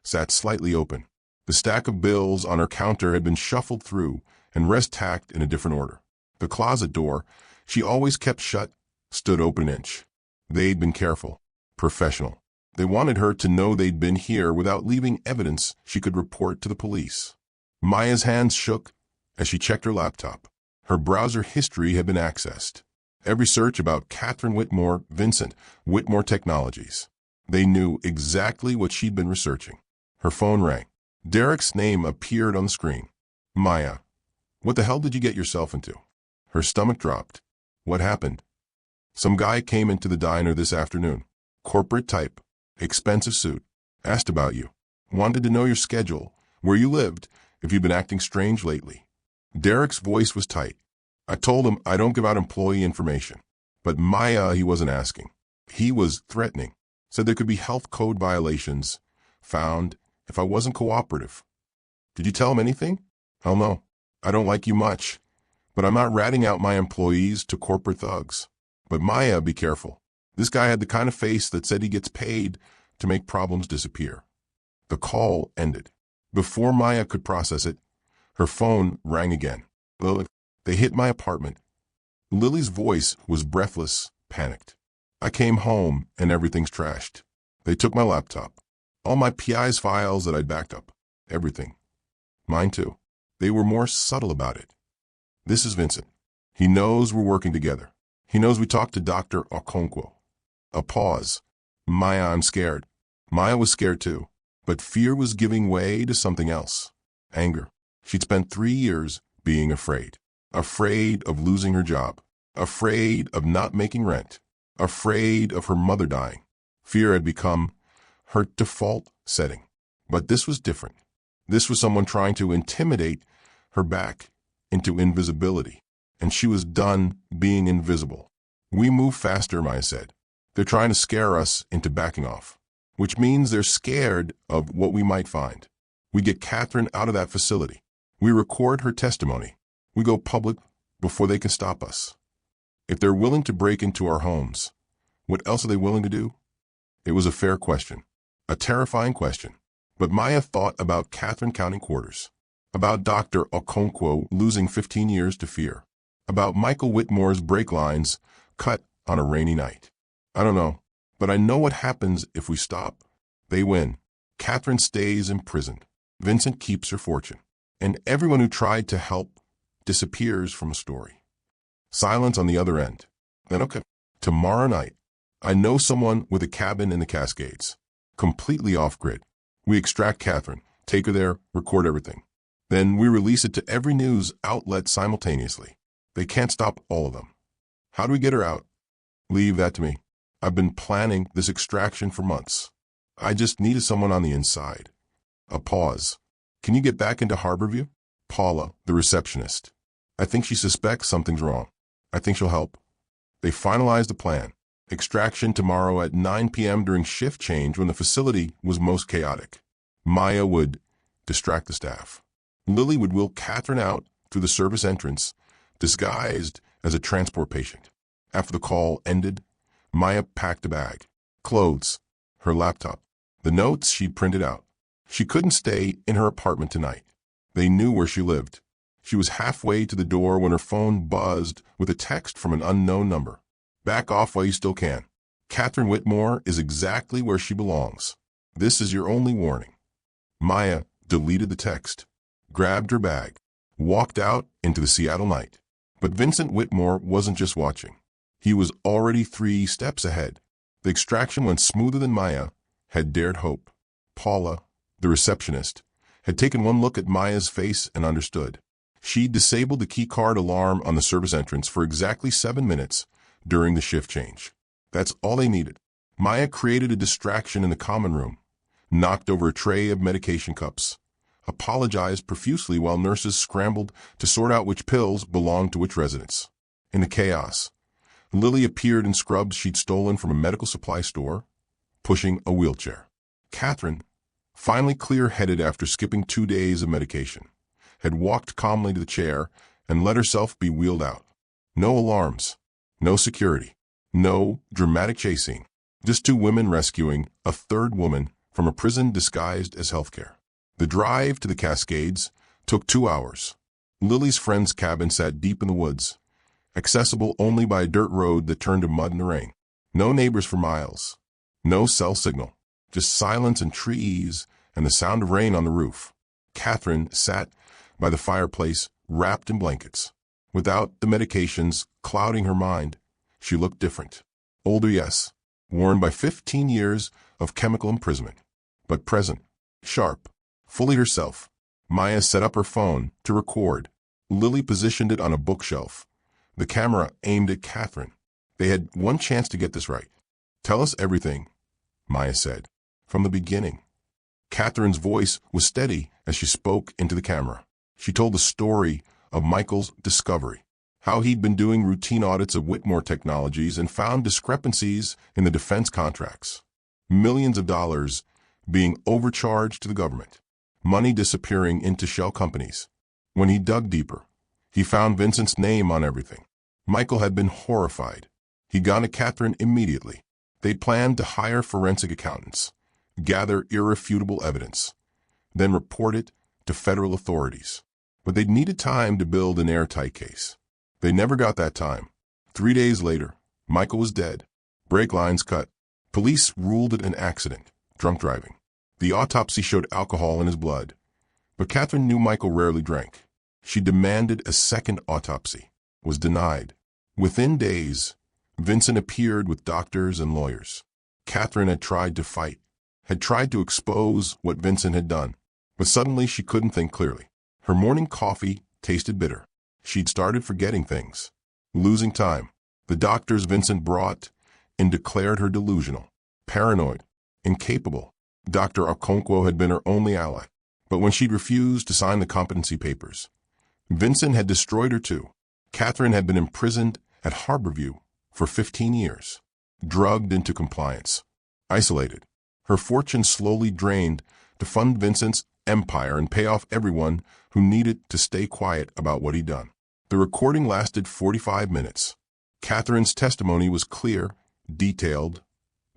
sat slightly open. The stack of bills on her counter had been shuffled through and rest-tacked in a different order. The closet door, she always kept shut, stood open an inch. They'd been careful, professional. They wanted her to know they'd been here without leaving evidence she could report to the police. Maya's hands shook as she checked her laptop. Her browser history had been accessed. Every search about Catherine Whitmore, Vincent, Whitmore Technologies. They knew exactly what she'd been researching. Her phone rang. Derek's name appeared on the screen. Maya, what the hell did you get yourself into? Her stomach dropped. What happened? Some guy came into the diner this afternoon. Corporate type. Expensive suit. Asked about you. Wanted to know your schedule, where you lived, if you've been acting strange lately. Derek's voice was tight. I told him I don't give out employee information. But Maya, he wasn't asking. He was threatening. Said there could be health code violations found if I wasn't cooperative. Did you tell him anything? Hell no. I don't like you much. But I'm not ratting out my employees to corporate thugs. But Maya, be careful. This guy had the kind of face that said he gets paid to make problems disappear. The call ended. Before Maya could process it, her phone rang again. Lily, they hit my apartment. Lily's voice was breathless, panicked. I came home and everything's trashed. They took my laptop. All my PI's files that I'd backed up. Everything. Mine too. They were more subtle about it. This is Vincent. He knows we're working together. He knows we talked to Dr. Okonkwo. A pause. Maya, I'm scared. Maya was scared too. But fear was giving way to something else. Anger. She'd spent 3 years being afraid. Afraid of losing her job. Afraid of not making rent. Afraid of her mother dying. Fear had become her default setting. But this was different. This was someone trying to intimidate her back into invisibility. And she was done being invisible. We move faster, Maya said. They're trying to scare us into backing off. Which means they're scared of what we might find. We get Catherine out of that facility. We record her testimony. We go public before they can stop us. If they're willing to break into our homes, what else are they willing to do? It was a fair question, a terrifying question. But Maya thought about Catherine counting quarters, about Dr. Okonkwo losing 15 years to fear, about Michael Whitmore's brake lines cut on a rainy night. I don't know, but I know what happens if we stop. They win. Catherine stays imprisoned. Vincent keeps her fortune. And everyone who tried to help disappears from a story. Silence on the other end. Then, okay, tomorrow night, I know someone with a cabin in the Cascades, completely off-grid. We extract Catherine, take her there, record everything. Then we release it to every news outlet simultaneously. They can't stop all of them. How do we get her out? Leave that to me. I've been planning this extraction for months. I just needed someone on the inside. A pause. Can you get back into Harborview? Paula, the receptionist. I think she suspects something's wrong. I think she'll help. They finalized the plan. Extraction tomorrow at 9 p.m. during shift change when the facility was most chaotic. Maya would distract the staff. Lily would wheel Catherine out through the service entrance, disguised as a transport patient. After the call ended, Maya packed a bag, clothes, her laptop, the notes she'd printed out. She couldn't stay in her apartment tonight. They knew where she lived. She was halfway to the door when her phone buzzed with a text from an unknown number. Back off while you still can. Catherine Whitmore is exactly where she belongs. This is your only warning. Maya deleted the text, grabbed her bag, walked out into the Seattle night. But Vincent Whitmore wasn't just watching. He was already 3 steps ahead. The extraction went smoother than Maya had dared hope. Paula, the receptionist, had taken one look at Maya's face and understood. She disabled the keycard alarm on the service entrance for exactly 7 minutes during the shift change. That's all they needed. Maya created a distraction in the common room, knocked over a tray of medication cups, apologized profusely while nurses scrambled to sort out which pills belonged to which residents. In the chaos, Lily appeared in scrubs she'd stolen from a medical supply store, pushing a wheelchair. Catherine, finally clear-headed after skipping 2 days of medication, had walked calmly to the chair and let herself be wheeled out. No alarms, no security, no dramatic chase scene. Just 2 women rescuing a 3rd woman from a prison disguised as healthcare. The drive to the Cascades took 2 hours. Lily's friend's cabin sat deep in the woods, accessible only by a dirt road that turned to mud in the rain. No neighbors for miles. No cell signal. Just silence and trees and the sound of rain on the roof. Catherine sat by the fireplace, wrapped in blankets. Without the medications clouding her mind, she looked different. Older, yes, worn by 15 years of chemical imprisonment, but present, sharp, fully herself. Maya set up her phone to record. Lily positioned it on a bookshelf, the camera aimed at Catherine. They had one chance to get this right. Tell us everything, Maya said, from the beginning. Catherine's voice was steady as she spoke into the camera. She told the story of Michael's discovery, how he'd been doing routine audits of Whitmore Technologies and found discrepancies in the defense contracts. Millions of dollars being overcharged to the government, money disappearing into shell companies. When he dug deeper, he found Vincent's name on everything. Michael had been horrified. He'd gone to Catherine immediately. They'd planned to hire forensic accountants, gather irrefutable evidence, then report it to federal authorities. But they'd needed time to build an airtight case. They never got that time. 3 days later, Michael was dead. Brake lines cut. Police ruled it an accident, drunk driving. The autopsy showed alcohol in his blood. But Catherine knew Michael rarely drank. She demanded a second autopsy, was denied. Within days, Vincent appeared with doctors and lawyers. Catherine had tried to fight, had tried to expose what Vincent had done. But suddenly she couldn't think clearly. Her morning coffee tasted bitter. She'd started forgetting things, losing time. The doctors Vincent brought in declared her delusional, paranoid, incapable. Dr. Okonkwo had been her only ally. But when she'd refused to sign the competency papers, Vincent had destroyed her too. Catherine had been imprisoned at Harborview for 15 years, drugged into compliance, isolated. Her fortune slowly drained to fund Vincent's empire and pay off everyone who needed to stay quiet about what he'd done. The recording lasted 45 minutes. Catherine's testimony was clear, detailed,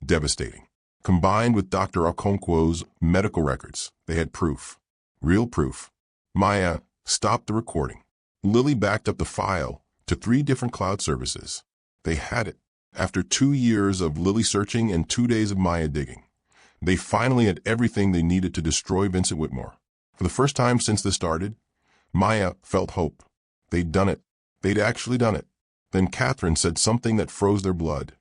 devastating. Combined with Dr. Okonkwo's medical records, they had proof. Real proof. Maya stopped the recording. Lily backed up the file to 3 different cloud services. They had it. After 2 years of Lily searching and 2 days of Maya digging, they finally had everything they needed to destroy Vincent Whitmore. For the first time since this started, Maya felt hope. They'd done it. They'd actually done it. Then Catherine said something that froze their blood.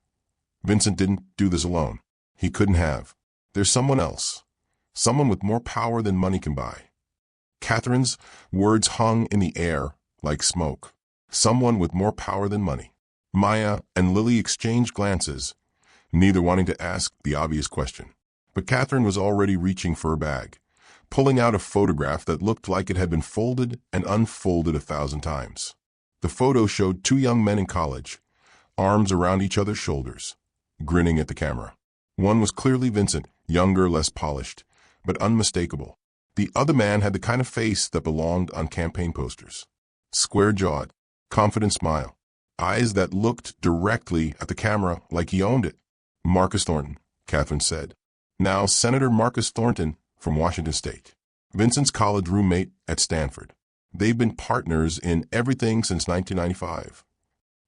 Vincent didn't do this alone. He couldn't have. There's someone else. Someone with more power than money can buy. Catherine's words hung in the air like smoke. Someone with more power than money. Maya and Lily exchanged glances, neither wanting to ask the obvious question. But Catherine was already reaching for her bag, pulling out a photograph that looked like it had been folded and unfolded 1,000 times. The photo showed 2 young men in college, arms around each other's shoulders, grinning at the camera. One was clearly Vincent, younger, less polished, but unmistakable. The other man had the kind of face that belonged on campaign posters. Square-jawed, confident smile, eyes that looked directly at the camera like he owned it. Marcus Thornton, Catherine said. Now Senator Marcus Thornton from Washington State. Vincent's college roommate at Stanford. They've been partners in everything since 1995.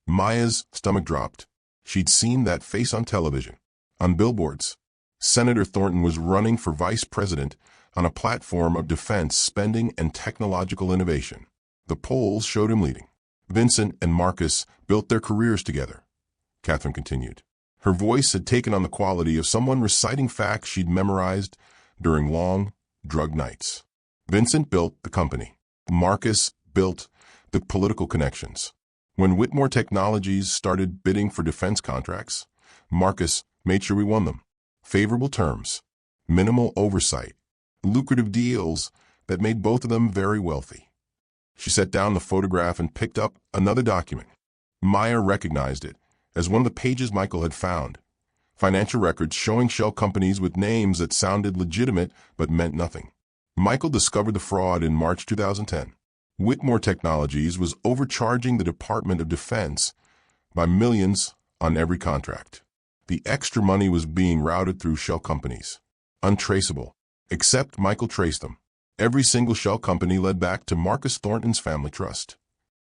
Maya's stomach dropped. She'd seen that face on television, on billboards. Senator Thornton was running for vice president on a platform of defense spending and technological innovation. The polls showed him leading. Vincent and Marcus built their careers together, Catherine continued. Her voice had taken on the quality of someone reciting facts she'd memorized during long, drug nights. Vincent built the company. Marcus built the political connections. When Whitmore Technologies started bidding for defense contracts, Marcus made sure we won them. Favorable terms, minimal oversight, lucrative deals that made both of them very wealthy. She set down the photograph and picked up another document. Maya recognized it as one of the pages Michael had found. Financial records showing shell companies with names that sounded legitimate but meant nothing. Michael discovered the fraud in March 2010. Whitmore Technologies was overcharging the Department of Defense by millions on every contract. The extra money was being routed through shell companies. Untraceable. Except Michael traced them. Every single shell company led back to Marcus Thornton's family trust.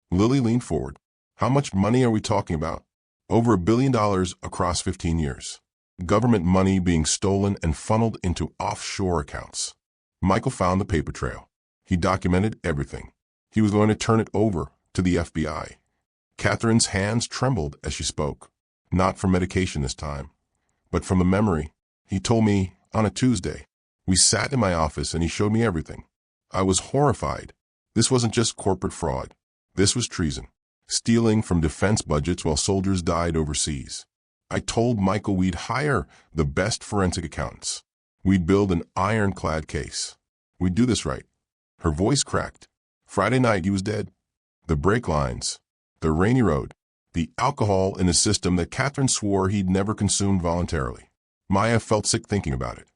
Lily leaned forward. How much money are we talking about? Over $1 billion across 15 years. Government money being stolen and funneled into offshore accounts. Michael found the paper trail. He documented everything. He was going to turn it over to the FBI. Catherine's hands trembled as she spoke. Not from medication this time, but from the memory. He told me on a Tuesday. We sat in my office and he showed me everything. I was horrified. This wasn't just corporate fraud. This was treason. Stealing from defense budgets while soldiers died overseas. I told Michael we'd hire the best forensic accountants. We'd build an ironclad case. We'd do this right. Her voice cracked. Friday night he was dead. The brake lines, the rainy road, the alcohol in a system that Catherine swore he'd never consumed voluntarily. Maya felt sick thinking about it.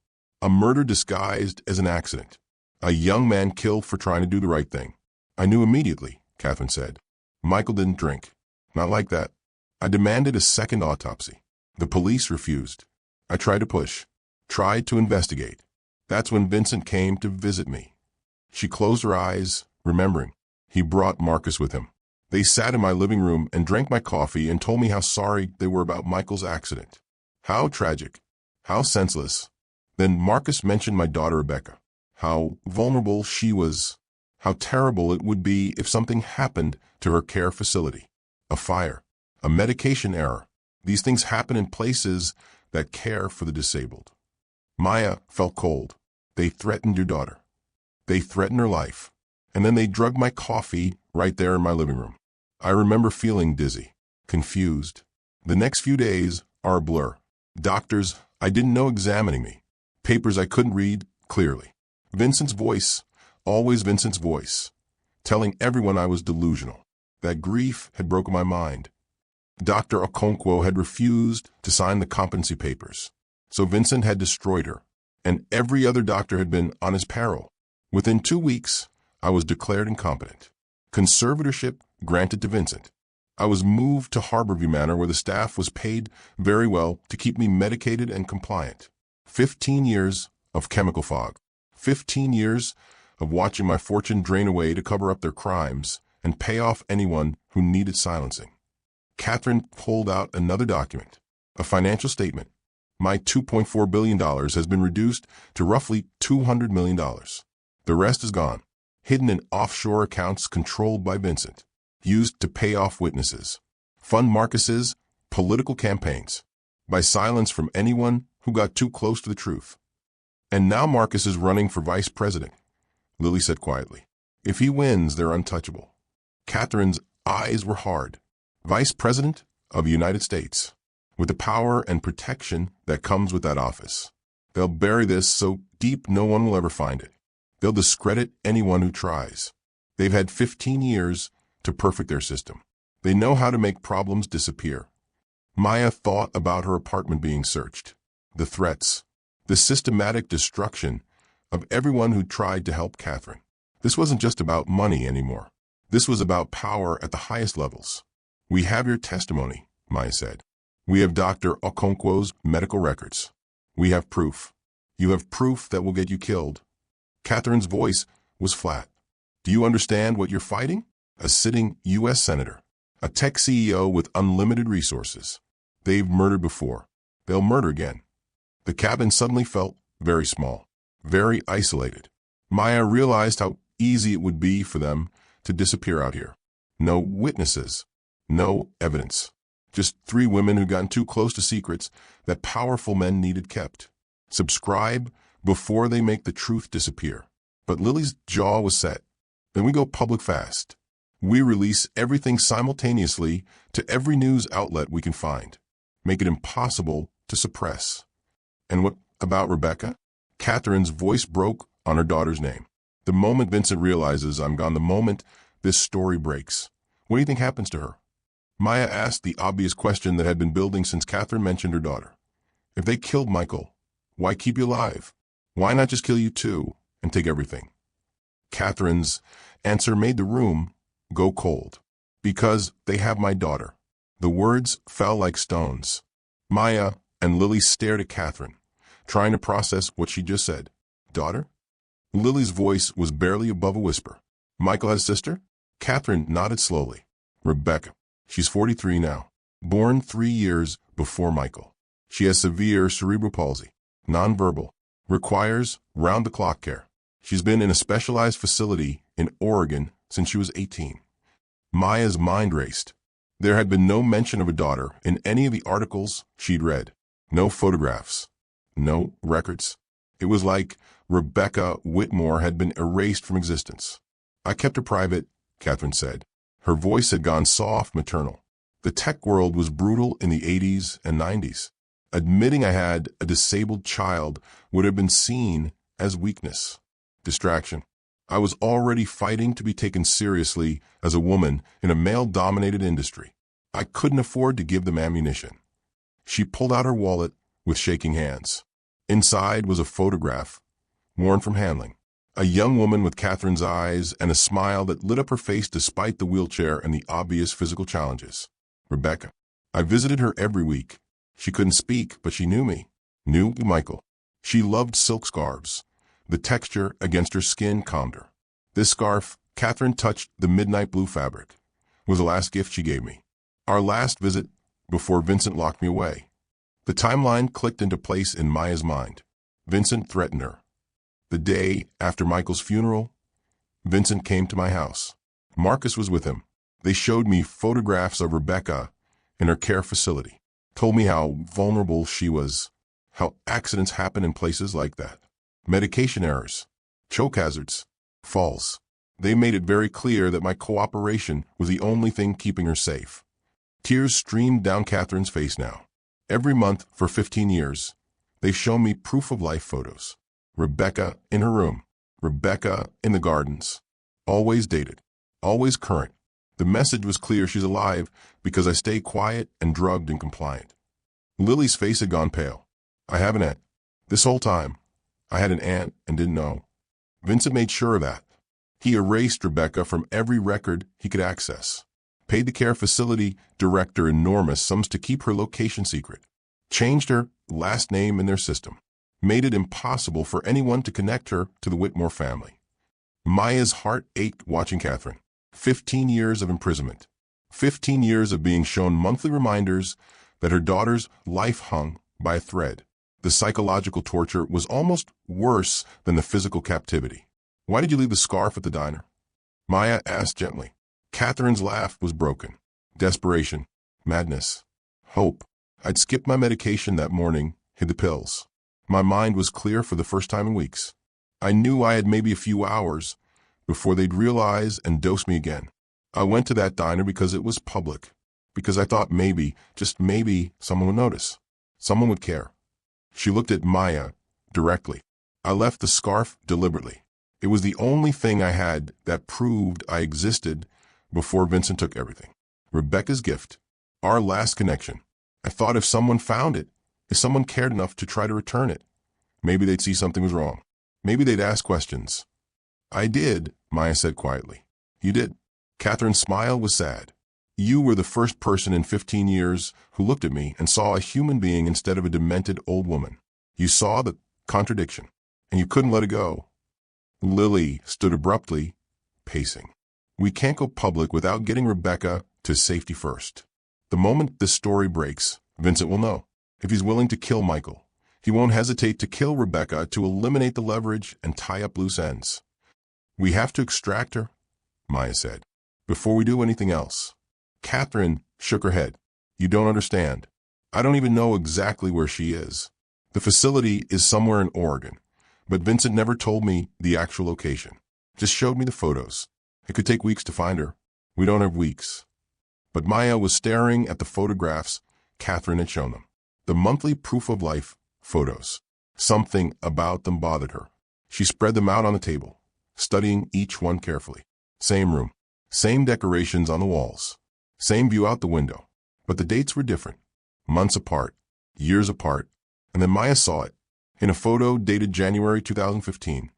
A murder disguised as an accident. A young man killed for trying to do the right thing. I knew immediately, Catherine said. Michael didn't drink. Not like that. I demanded a second autopsy. The police refused. I tried to push. Tried to investigate. That's when Vincent came to visit me. She closed her eyes, remembering. He brought Marcus with him. They sat in my living room and drank my coffee and told me how sorry they were about Michael's accident. How tragic. How senseless. Then Marcus mentioned my daughter Rebecca. How vulnerable she was. How terrible it would be if something happened to her care facility. A fire. A medication error. These things happen in places that care for the disabled. Maya felt cold. They threatened your daughter. They threatened her life. And then they drugged my coffee right there in my living room. I remember feeling dizzy, confused. The next few days are a blur. Doctors I didn't know examining me. Papers I couldn't read clearly. Vincent's voice, always Vincent's voice, telling everyone I was delusional. That grief had broken my mind. Dr. Okonkwo had refused to sign the competency papers, so Vincent had destroyed her, and every other doctor had been on his peril. Within 2 weeks, I was declared incompetent. Conservatorship granted to Vincent. I was moved to Harborview Manor, where the staff was paid very well to keep me medicated and compliant. 15 years of chemical fog. 15 years of watching my fortune drain away to cover up their crimes and pay off anyone who needed silencing. Catherine pulled out another document, a financial statement. My $2.4 billion has been reduced to roughly $200 million. The rest is gone, hidden in offshore accounts controlled by Vincent, used to pay off witnesses, fund Marcus's political campaigns, by silence from anyone who got too close to the truth. And now Marcus is running for vice president, Lily said quietly. If he wins, they're untouchable. Catherine's eyes were hard. Vice President of the United States, with the power and protection that comes with that office. They'll bury this so deep no one will ever find it. They'll discredit anyone who tries. They've had 15 years to perfect their system. They know how to make problems disappear. Maya thought about her apartment being searched, the threats, the systematic destruction of everyone who tried to help Catherine. This wasn't just about money anymore. This was about power at the highest levels. We have your testimony, Maya said. We have Dr. Okonkwo's medical records. We have proof. You have proof that will get you killed. Catherine's voice was flat. Do you understand what you're fighting? A sitting U.S. senator, a tech CEO with unlimited resources. They've murdered before. They'll murder again. The cabin suddenly felt very small, very isolated. Maya realized how easy it would be for them to disappear out here. No witnesses. No evidence. Just 3 women who'd gotten too close to secrets that powerful men needed kept. Subscribe before they make the truth disappear. But Lily's jaw was set. Then we go public fast. We release everything simultaneously to every news outlet we can find. Make it impossible to suppress. And what about Rebecca? Catherine's voice broke on her daughter's name. The moment Vincent realizes I'm gone, the moment this story breaks, what do you think happens to her? Maya asked the obvious question that had been building since Catherine mentioned her daughter. If they killed Michael, why keep you alive? Why not just kill you too and take everything? Catherine's answer made the room go cold. Because they have my daughter. The words fell like stones. Maya and Lily stared at Catherine, trying to process what she just said. Daughter? Lily's voice was barely above a whisper. Michael has a sister? Catherine nodded slowly. Rebecca. She's 43 now, born 3 years before Michael. She has severe cerebral palsy, nonverbal, requires round-the-clock care. She's been in a specialized facility in Oregon since she was 18. Maya's mind raced. There had been no mention of a daughter in any of the articles she'd read. No photographs. No records. It was like Rebecca Whitmore had been erased from existence. I kept her private, Catherine said. Her voice had gone soft, maternal. The tech world was brutal in the 80s and 90s. Admitting I had a disabled child would have been seen as weakness, distraction. I was already fighting to be taken seriously as a woman in a male-dominated industry. I couldn't afford to give them ammunition. She pulled out her wallet with shaking hands. Inside was a photograph, worn from handling. A young woman with Catherine's eyes and a smile that lit up her face despite the wheelchair and the obvious physical challenges. Rebecca. I visited her every week. She couldn't speak, but she knew me. Knew Michael. She loved silk scarves. The texture against her skin calmed her. This scarf, Catherine touched the midnight blue fabric, was the last gift she gave me. Our last visit before Vincent locked me away. The timeline clicked into place in Maya's mind. Vincent threatened her. The day after Michael's funeral, Vincent came to my house. Marcus was with him. They showed me photographs of Rebecca in her care facility, told me how vulnerable she was, how accidents happen in places like that. Medication errors, choke hazards, falls. They made it very clear that my cooperation was the only thing keeping her safe. Tears streamed down Catherine's face now. Every month for 15 years, they've shown me proof-of-life photos. Rebecca in her room, Rebecca in the gardens. Always dated, always current. The message was clear: she's alive because I stay quiet and drugged and compliant. Lily's face had gone pale. I have an aunt. This whole time, I had an aunt and didn't know. Vincent made sure of that. He erased Rebecca from every record he could access. paid the care facility director enormous sums to keep her location secret, changed her last name in their system, made it impossible for anyone to connect her to the Whitmore family. Maya's heart ached watching Catherine. 15 years of imprisonment. 15 years of being shown monthly reminders that her daughter's life hung by a thread. The psychological torture was almost worse than the physical captivity. "Why did you leave the scarf at the diner?" Maya asked gently. Catherine's laugh was broken. Desperation, madness, hope. I'd skipped my medication that morning, hid the pills. My mind was clear for the first time in weeks. I knew I had maybe a few hours before they'd realize and dose me again. I went to that diner because it was public, because I thought maybe, just maybe, someone would notice. Someone would care. She looked at Maya directly. I left the scarf deliberately. It was the only thing I had that proved I existed before Vincent took everything. Rebecca's gift. Our last connection. I thought if someone found it, if someone cared enough to try to return it, maybe they'd see something was wrong. Maybe they'd ask questions. "I did," Maya said quietly. "You did." Catherine's smile was sad. "You were the first person in 15 years who looked at me and saw a human being instead of a demented old woman. You saw the contradiction, and you couldn't let it go." Lily stood abruptly, pacing. "We can't go public without getting Rebecca to safety first. The moment this story breaks, Vincent will know. If he's willing to kill Michael, he won't hesitate to kill Rebecca to eliminate the leverage and tie up loose ends. We have to extract her," Maya said, "before we do anything else." Catherine shook her head. "You don't understand. I don't even know exactly where she is. The facility is somewhere in Oregon, but Vincent never told me the actual location. Just showed me the photos. It could take weeks to find her. We don't have weeks." But Maya was staring at the photographs Catherine had shown them. The monthly proof of life photos. Something about them bothered her. She spread them out on the table, studying each one carefully. Same room, same decorations on the walls, same view out the window. But the dates were different. Months apart, years apart. And then Maya saw it. In a photo dated January 2015,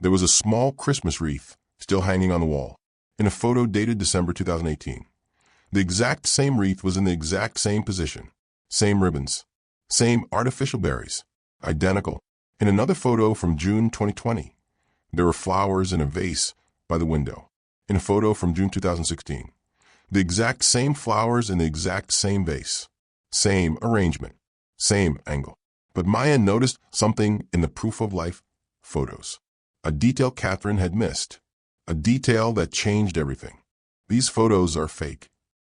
there was a small Christmas wreath still hanging on the wall. In a photo dated December 2018, the exact same wreath was in the exact same position. Same ribbons, same artificial berries, identical. In another photo from June 2020, there were flowers in a vase by the window. In a photo from June 2016, the exact same flowers in the exact same vase. Same arrangement, same angle. But Maya noticed something in the proof of life photos. A detail Catherine had missed. A detail that changed everything. "These photos are fake."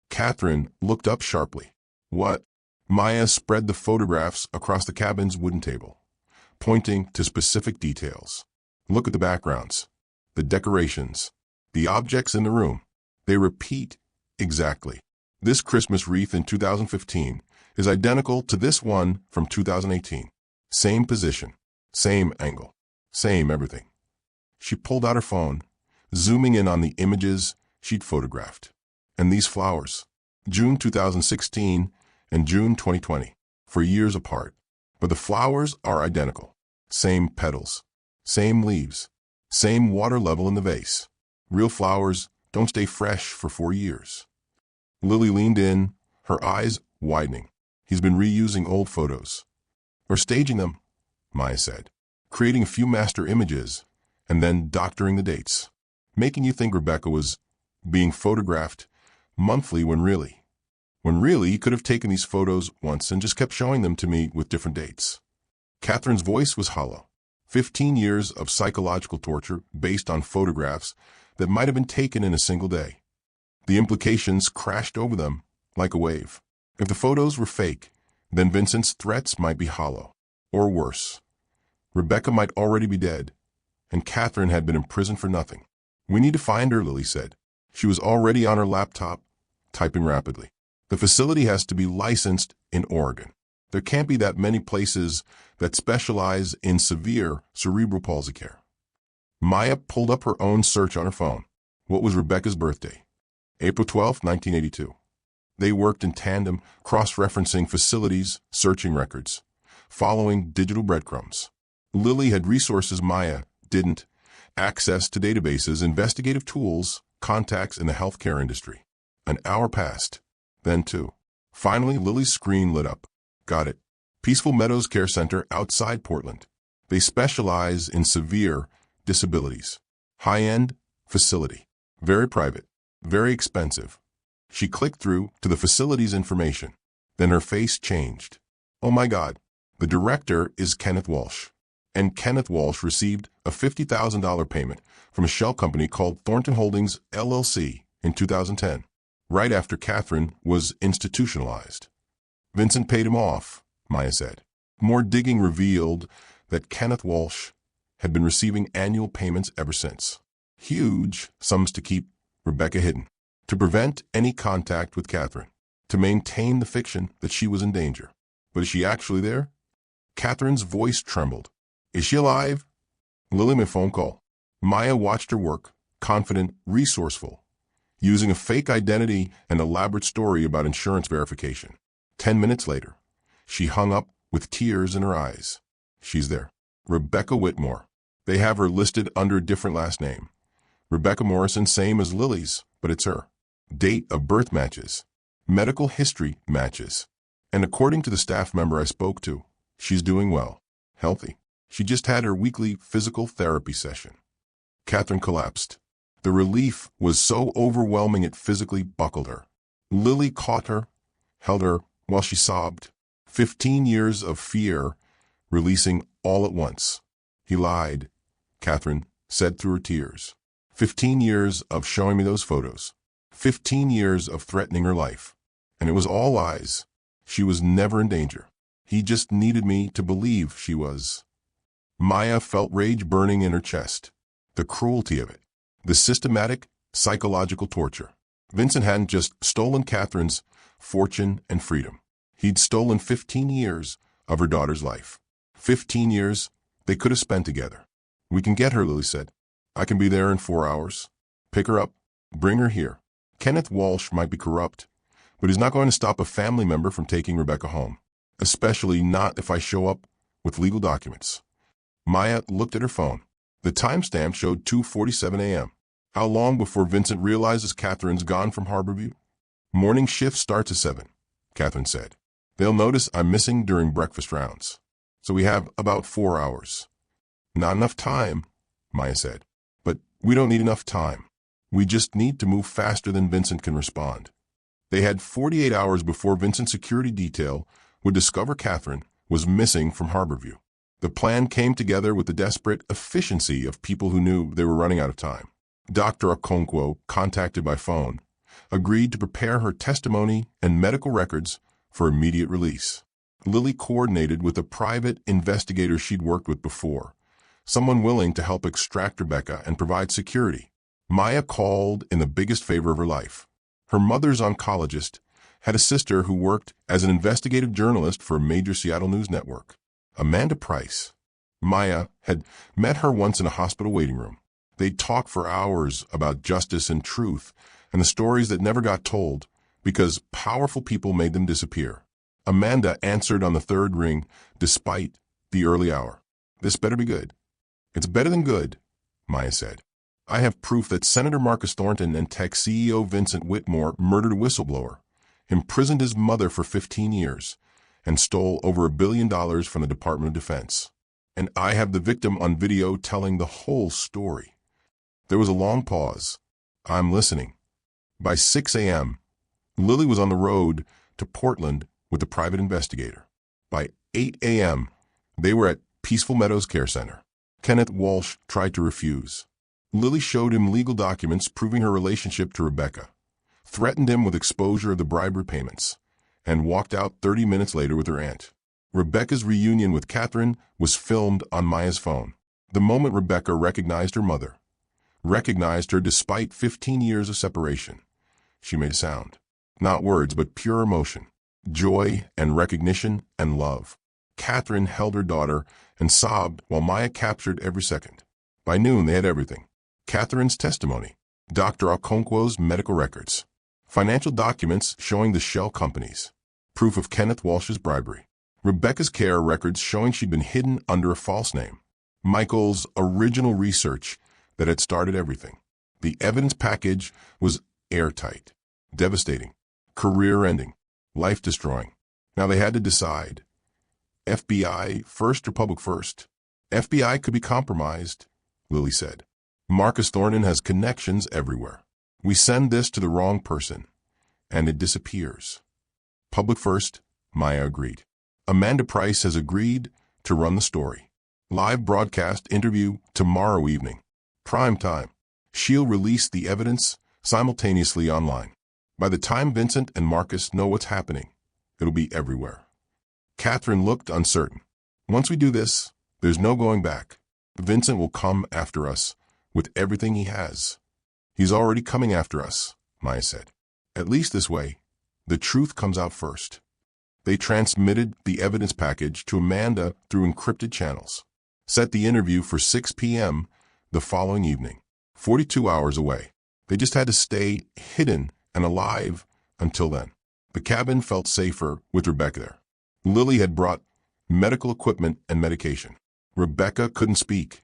Catherine looked up sharply. "What?" Maya spread the photographs across the cabin's wooden table, pointing to specific details. "Look at the backgrounds, the decorations, the objects in the room. They repeat exactly. This Christmas wreath in 2015 is identical to this one from 2018. Same position, same angle, same everything." She pulled out her phone, zooming in on the images she'd photographed. And these flowers, June 2016 and June 2020, for years apart. But the flowers are identical. Same petals, same leaves, same water level in the vase. Real flowers don't stay fresh for 4 years. Lily leaned in, her eyes widening. "He's been reusing old photos. Or staging them," Maya said. "Creating a few master images, and then doctoring the dates. Making you think Rebecca was being photographed monthly when really he could have taken these photos once and just kept showing them to me with different dates." Catherine's voice was hollow. 15 years of psychological torture based on photographs that might have been taken in a single day. The implications crashed over them like a wave. If the photos were fake, then Vincent's threats might be hollow. Or worse, Rebecca might already be dead, and Catherine had been imprisoned for nothing. "We need to find her," Lily said. She was already on her laptop, typing rapidly. "The facility has to be licensed in Oregon. There can't be that many places that specialize in severe cerebral palsy care." Maya pulled up her own search on her phone. What was Rebecca's birthday? April 12, 1982. They worked in tandem, cross-referencing facilities, searching records, following digital breadcrumbs. Lily had resources Maya didn't: access to databases, investigative tools, contacts in the healthcare industry. An hour passed. Then two. Finally, Lily's screen lit up. Got it. Peaceful Meadows Care Center outside Portland. They specialize in severe disabilities. High-end facility. Very private. Very expensive. She clicked through to the facility's information. Then her face changed. Oh my God. The director is Kenneth Walsh. And Kenneth Walsh received a $50,000 payment from a shell company called Thornton Holdings, LLC, in 2010, right after Catherine was institutionalized. Vincent paid him off, Maya said. More digging revealed that Kenneth Walsh had been receiving annual payments ever since. Huge sums to keep Rebecca hidden, to prevent any contact with Catherine, to maintain the fiction that she was in danger. But is she actually there? Catherine's voice trembled. Is she alive? Lily made a phone call. Maya watched her work, confident, resourceful, using a fake identity and elaborate story about insurance verification. 10 minutes later, she hung up with tears in her eyes. She's there. Rebecca Whitmore. They have her listed under a different last name. Rebecca Morrison, same as Lily's, but it's her. Date of birth matches. Medical history matches. And according to the staff member I spoke to, she's doing well. Healthy. She just had her weekly physical therapy session. Catherine collapsed. The relief was so overwhelming it physically buckled her. Lily caught her, held her while she sobbed. 15 years of fear releasing all at once. He lied, Catherine said through her tears. 15 years of showing me those photos. 15 years of threatening her life. And it was all lies. She was never in danger. He just needed me to believe she was. Maya felt rage burning in her chest. The cruelty of it. The systematic, psychological torture. Vincent hadn't just stolen Catherine's fortune and freedom. He'd stolen 15 years of her daughter's life. 15 years they could have spent together. We can get her, Lily said. I can be there in 4 hours. Pick her up. Bring her here. Kenneth Walsh might be corrupt, but he's not going to stop a family member from taking Rebecca home. Especially not if I show up with legal documents. Maya looked at her phone. The timestamp showed 2:47 a.m. How long before Vincent realizes Catherine's gone from Harborview? Morning shift starts at 7, Catherine said. They'll notice I'm missing during breakfast rounds. So we have about 4 hours. Not enough time, Maya said. But we don't need enough time. We just need to move faster than Vincent can respond. They had 48 hours before Vincent's security detail would discover Catherine was missing from Harborview. The plan came together with the desperate efficiency of people who knew they were running out of time. Dr. Okonkwo, contacted by phone, agreed to prepare her testimony and medical records for immediate release. Lily coordinated with a private investigator she'd worked with before, someone willing to help extract Rebecca and provide security. Maya called in the biggest favor of her life. Her mother's oncologist had a sister who worked as an investigative journalist for a major Seattle news network. Amanda Price. Maya had met her once in a hospital waiting room. They'd talk for hours about justice and truth and the stories that never got told because powerful people made them disappear. Amanda answered on the third ring despite the early hour. This better be good. It's better than good, Maya said. I have proof that Senator Marcus Thornton and tech CEO Vincent Whitmore murdered a whistleblower, imprisoned his mother for 15 years, and stole over $1 billion from the Department of Defense. And I have the victim on video telling the whole story. There was a long pause. I'm listening. By 6 a.m., Lily was on the road to Portland with the private investigator. By 8 a.m., they were at Peaceful Meadows Care Center. Kenneth Walsh tried to refuse. Lily showed him legal documents proving her relationship to Rebecca, threatened him with exposure of the bribery payments, and walked out 30 minutes later with her aunt. Rebecca's reunion with Catherine was filmed on Maya's phone. The moment Rebecca recognized her mother, recognized her despite 15 years of separation, she made a sound. Not words, but pure emotion, joy and recognition and love. Catherine held her daughter and sobbed while Maya captured every second. By noon, they had everything. Catherine's testimony, Dr. Okonkwo's medical records, financial documents showing the shell companies, proof of Kenneth Walsh's bribery, Rebecca's care records showing she'd been hidden under a false name, Michael's original research that had started everything. The evidence package was airtight. Devastating. Career-ending. Life-destroying. Now they had to decide. FBI first or public first? FBI could be compromised, Lily said. Marcus Thornton has connections everywhere. We send this to the wrong person, and it disappears. Public first, Maya agreed. Amanda Price has agreed to run the story. Live broadcast interview tomorrow evening. Prime time. She'll release the evidence simultaneously online. By the time Vincent and Marcus know what's happening, it'll be everywhere. Catherine looked uncertain. Once we do this, there's no going back. Vincent will come after us with everything he has. He's already coming after us, Maya said. At least this way, the truth comes out first. They transmitted the evidence package to Amanda through encrypted channels. Set the interview for 6 p.m. the following evening. 42 hours away. They just had to stay hidden and alive until then. The cabin felt safer with Rebecca there. Lily had brought medical equipment and medication. Rebecca couldn't speak,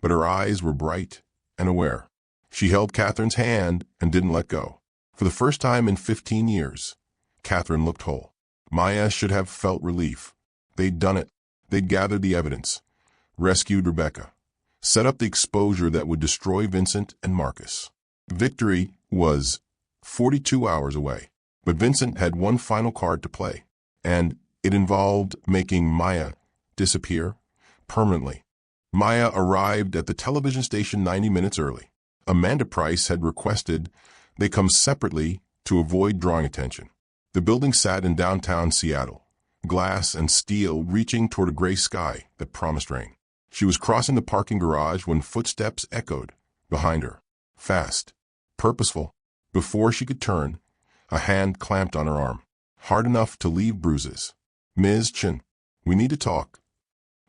but her eyes were bright and aware. She held Catherine's hand and didn't let go. For the first time in 15 years, Catherine looked whole. Maya should have felt relief. They'd done it. They'd gathered the evidence, rescued Rebecca, set up the exposure that would destroy Vincent and Marcus. Victory was 42 hours away, but Vincent had one final card to play, and it involved making Maya disappear permanently. Maya arrived at the television station 90 minutes early. Amanda Price had requested they come separately to avoid drawing attention. The building sat in downtown Seattle, glass and steel reaching toward a gray sky that promised rain. She was crossing the parking garage when footsteps echoed behind her. Fast, purposeful. Before she could turn, a hand clamped on her arm, hard enough to leave bruises. Ms. Chin, we need to talk.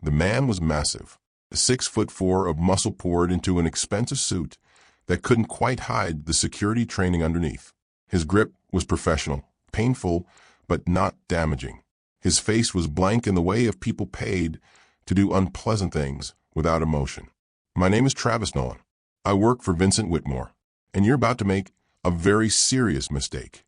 The man was massive, 6'4" of muscle poured into an expensive suit that couldn't quite hide the security training underneath. His grip was professional, painful, but not damaging. His face was blank in the way of people paid to do unpleasant things without emotion. My name is Travis Nolan. I work for Vincent Whitmore, and you're about to make a very serious mistake.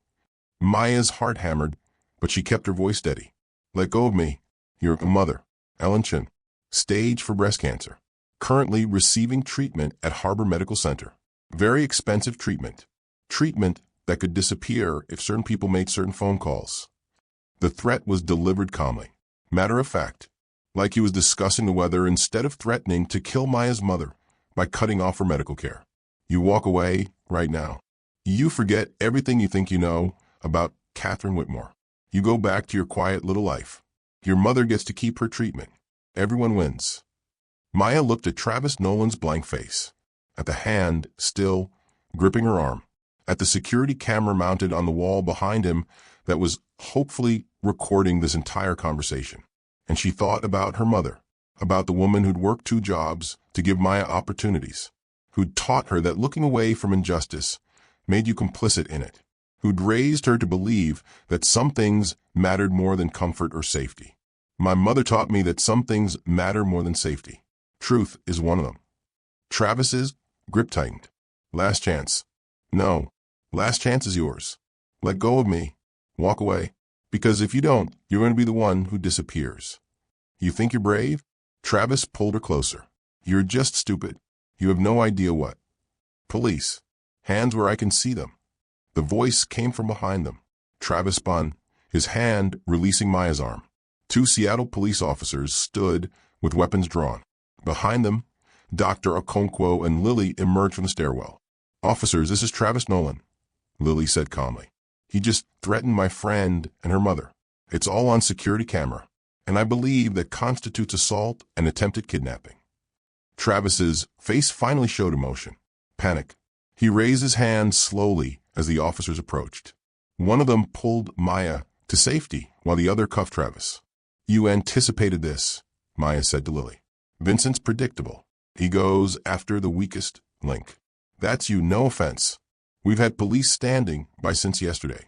Maya's heart hammered, but she kept her voice steady. Let go of me. Your mother, Ellen Chin, stage for breast cancer, currently receiving treatment at Harbor Medical Center. Very expensive treatment. Treatment that could disappear if certain people made certain phone calls. The threat was delivered calmly, matter of fact, like he was discussing the weather instead of threatening to kill Maya's mother by cutting off her medical care. You walk away right now. You forget everything you think you know about Catherine Whitmore. You go back to your quiet little life. Your mother gets to keep her treatment. Everyone wins. Maya looked at Travis Nolan's blank face, at the hand still gripping her arm, at the security camera mounted on the wall behind him that was hopefully recording this entire conversation. And she thought about her mother, about the woman who'd worked 2 jobs to give Maya opportunities, who'd taught her that looking away from injustice made you complicit in it, who'd raised her to believe that some things mattered more than comfort or safety. My mother taught me that some things matter more than safety. Truth is one of them. Travis's grip tightened. Last chance. No. Last chance is yours. Let go of me. Walk away. Because if you don't, you're going to be the one who disappears. You think you're brave? Travis pulled her closer. You're just stupid. You have no idea what. Police. Hands where I can see them. The voice came from behind them. Travis spun, his hand releasing Maya's arm. 2 Seattle police officers stood with weapons drawn. Behind them, Dr. Okonkwo and Lily emerged from the stairwell. Officers, this is Travis Nolan, Lily said calmly. He just threatened my friend and her mother. It's all on security camera, and I believe that constitutes assault and attempted kidnapping. Travis's face finally showed emotion. Panic. He raised his hand slowly as the officers approached. One of them pulled Maya to safety while the other cuffed Travis. You anticipated this, Maya said to Lily. Vincent's predictable. He goes after the weakest link. That's you, no offense. We've had police standing by since yesterday.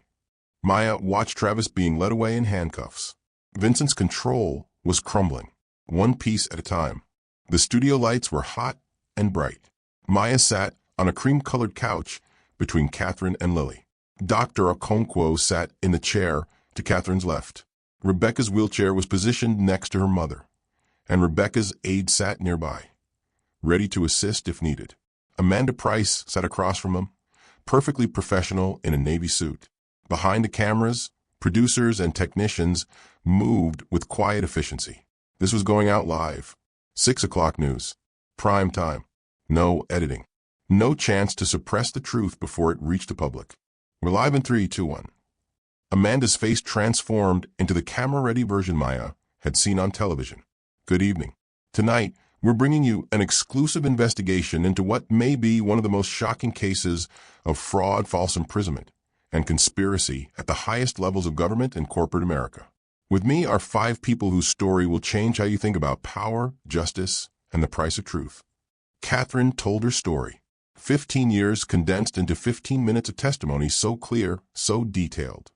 Maya watched Travis being led away in handcuffs. Vincent's control was crumbling, one piece at a time. The studio lights were hot and bright. Maya sat on a cream-colored couch between Catherine and Lily. Dr. Okonkwo sat in the chair to Catherine's left. Rebecca's wheelchair was positioned next to her mother, and Rebecca's aide sat nearby, ready to assist if needed. Amanda Price sat across from him, perfectly professional in a navy suit. Behind the cameras, producers and technicians moved with quiet efficiency. This was going out live. 6 o'clock news. Prime time. No editing. No chance to suppress the truth before it reached the public. We're live in 3, 2, 1. Amanda's face transformed into the camera-ready version Maya had seen on television. Good evening. Tonight, we're bringing you an exclusive investigation into what may be one of the most shocking cases of fraud, false imprisonment, and conspiracy at the highest levels of government and corporate America. With me are 5 people whose story will change how you think about power, justice, and the price of truth. Catherine told her story. 15 years condensed into 15 minutes of testimony so clear, so detailed,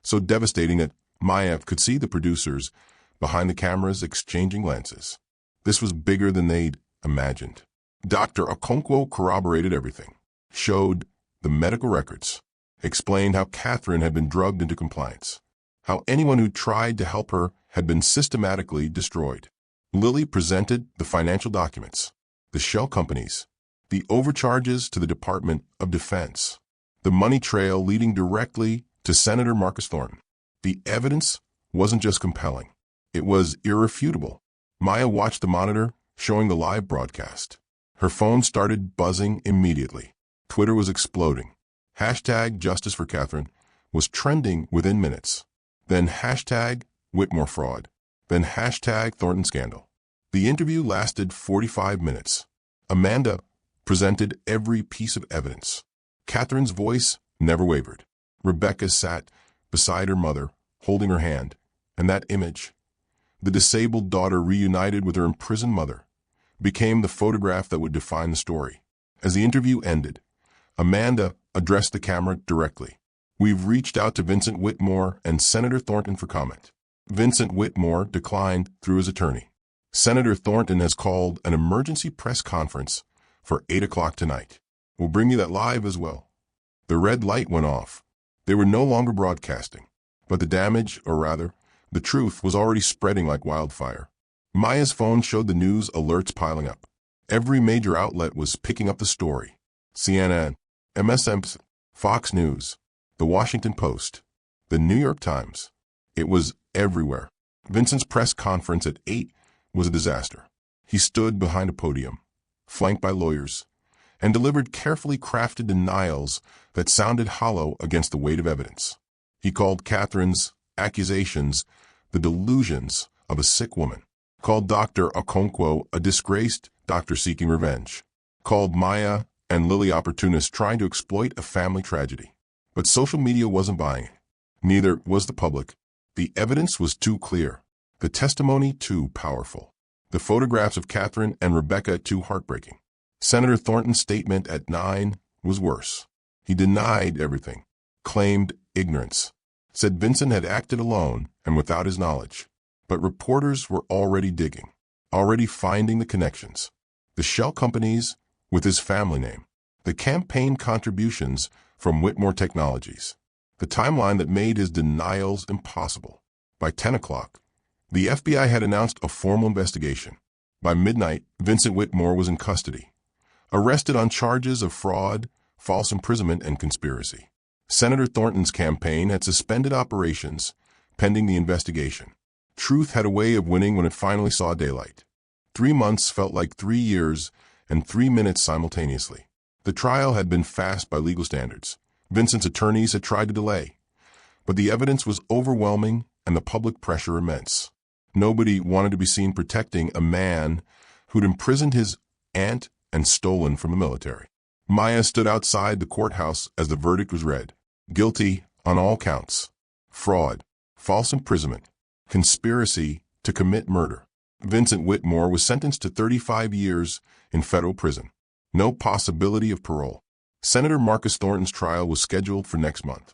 so devastating that Maya could see the producers behind the cameras exchanging glances. This was bigger than they'd imagined. Dr. Okonkwo corroborated everything, showed the medical records, explained how Catherine had been drugged into compliance, how anyone who tried to help her had been systematically destroyed. Lily presented the financial documents, the shell companies, the overcharges to the Department of Defense, the money trail leading directly to Senator Marcus Thornton. The evidence wasn't just compelling, it was irrefutable. Maya watched the monitor showing the live broadcast. Her phone started buzzing immediately. Twitter was exploding. Hashtag Justice for Catherine was trending within minutes. Then hashtag Whitmore fraud. Then hashtag Thornton scandal. The interview lasted 45 minutes. Amanda presented every piece of evidence. Catherine's voice never wavered. Rebecca sat beside her mother, holding her hand, and that image, the disabled daughter reunited with her imprisoned mother, became the photograph that would define the story. As the interview ended, Amanda addressed the camera directly. We've reached out to Vincent Whitmore and Senator Thornton for comment. Vincent Whitmore declined through his attorney. Senator Thornton has called an emergency press conference for 8 o'clock tonight. We'll bring you that live as well. The red light went off. They were no longer broadcasting, but the damage, or rather, the truth was already spreading like wildfire. Maya's phone showed the news alerts piling up. Every major outlet was picking up the story. CNN, MSNBC, Fox News, The Washington Post, The New York Times. It was everywhere. Vincent's press conference at 8 was a disaster. He stood behind a podium, flanked by lawyers, and delivered carefully crafted denials that sounded hollow against the weight of evidence. He called Catherine's accusations the delusions of a sick woman, called Dr. Okonkwo a disgraced doctor seeking revenge, called Maya and Lily opportunists trying to exploit a family tragedy. But social media wasn't buying it. Neither was the public. The evidence was too clear, the testimony too powerful, the photographs of Catherine and Rebecca too heartbreaking. Senator Thornton's statement at 9 was worse. He denied everything, claimed ignorance, said Vincent had acted alone and without his knowledge. But reporters were already digging, already finding the connections. The shell companies with his family name, the campaign contributions from Whitmore Technologies, the timeline that made his denials impossible. By 10 o'clock, the FBI had announced a formal investigation. By midnight, Vincent Whitmore was in custody, arrested on charges of fraud, false imprisonment, and conspiracy. Senator Thornton's campaign had suspended operations pending the investigation. Truth had a way of winning when it finally saw daylight. 3 months felt like 3 years and 3 minutes simultaneously. The trial had been fast by legal standards. Vincent's attorneys had tried to delay, but the evidence was overwhelming and the public pressure immense. Nobody wanted to be seen protecting a man who'd imprisoned his aunt and stolen from the military. Maya stood outside the courthouse as the verdict was read. Guilty on all counts. Fraud, false imprisonment, conspiracy to commit murder. Vincent Whitmore was sentenced to 35 years in federal prison. No possibility of parole. Senator Marcus Thornton's trial was scheduled for next month,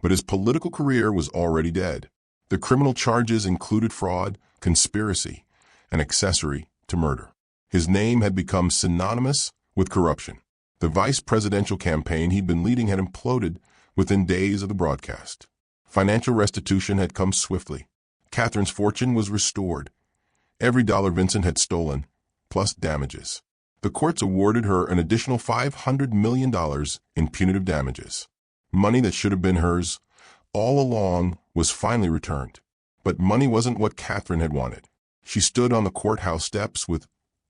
but his political career was already dead. The criminal charges included fraud, conspiracy, and accessory to murder. His name had become synonymous with corruption. The vice presidential campaign he'd been leading had imploded within days of the broadcast. Financial restitution had come swiftly. Catherine's fortune was restored. Every dollar Vincent had stolen, plus damages. The courts awarded her an additional $500 million in punitive damages. Money that should have been hers all along was finally returned. But money wasn't what Catherine had wanted. She stood on the courthouse steps with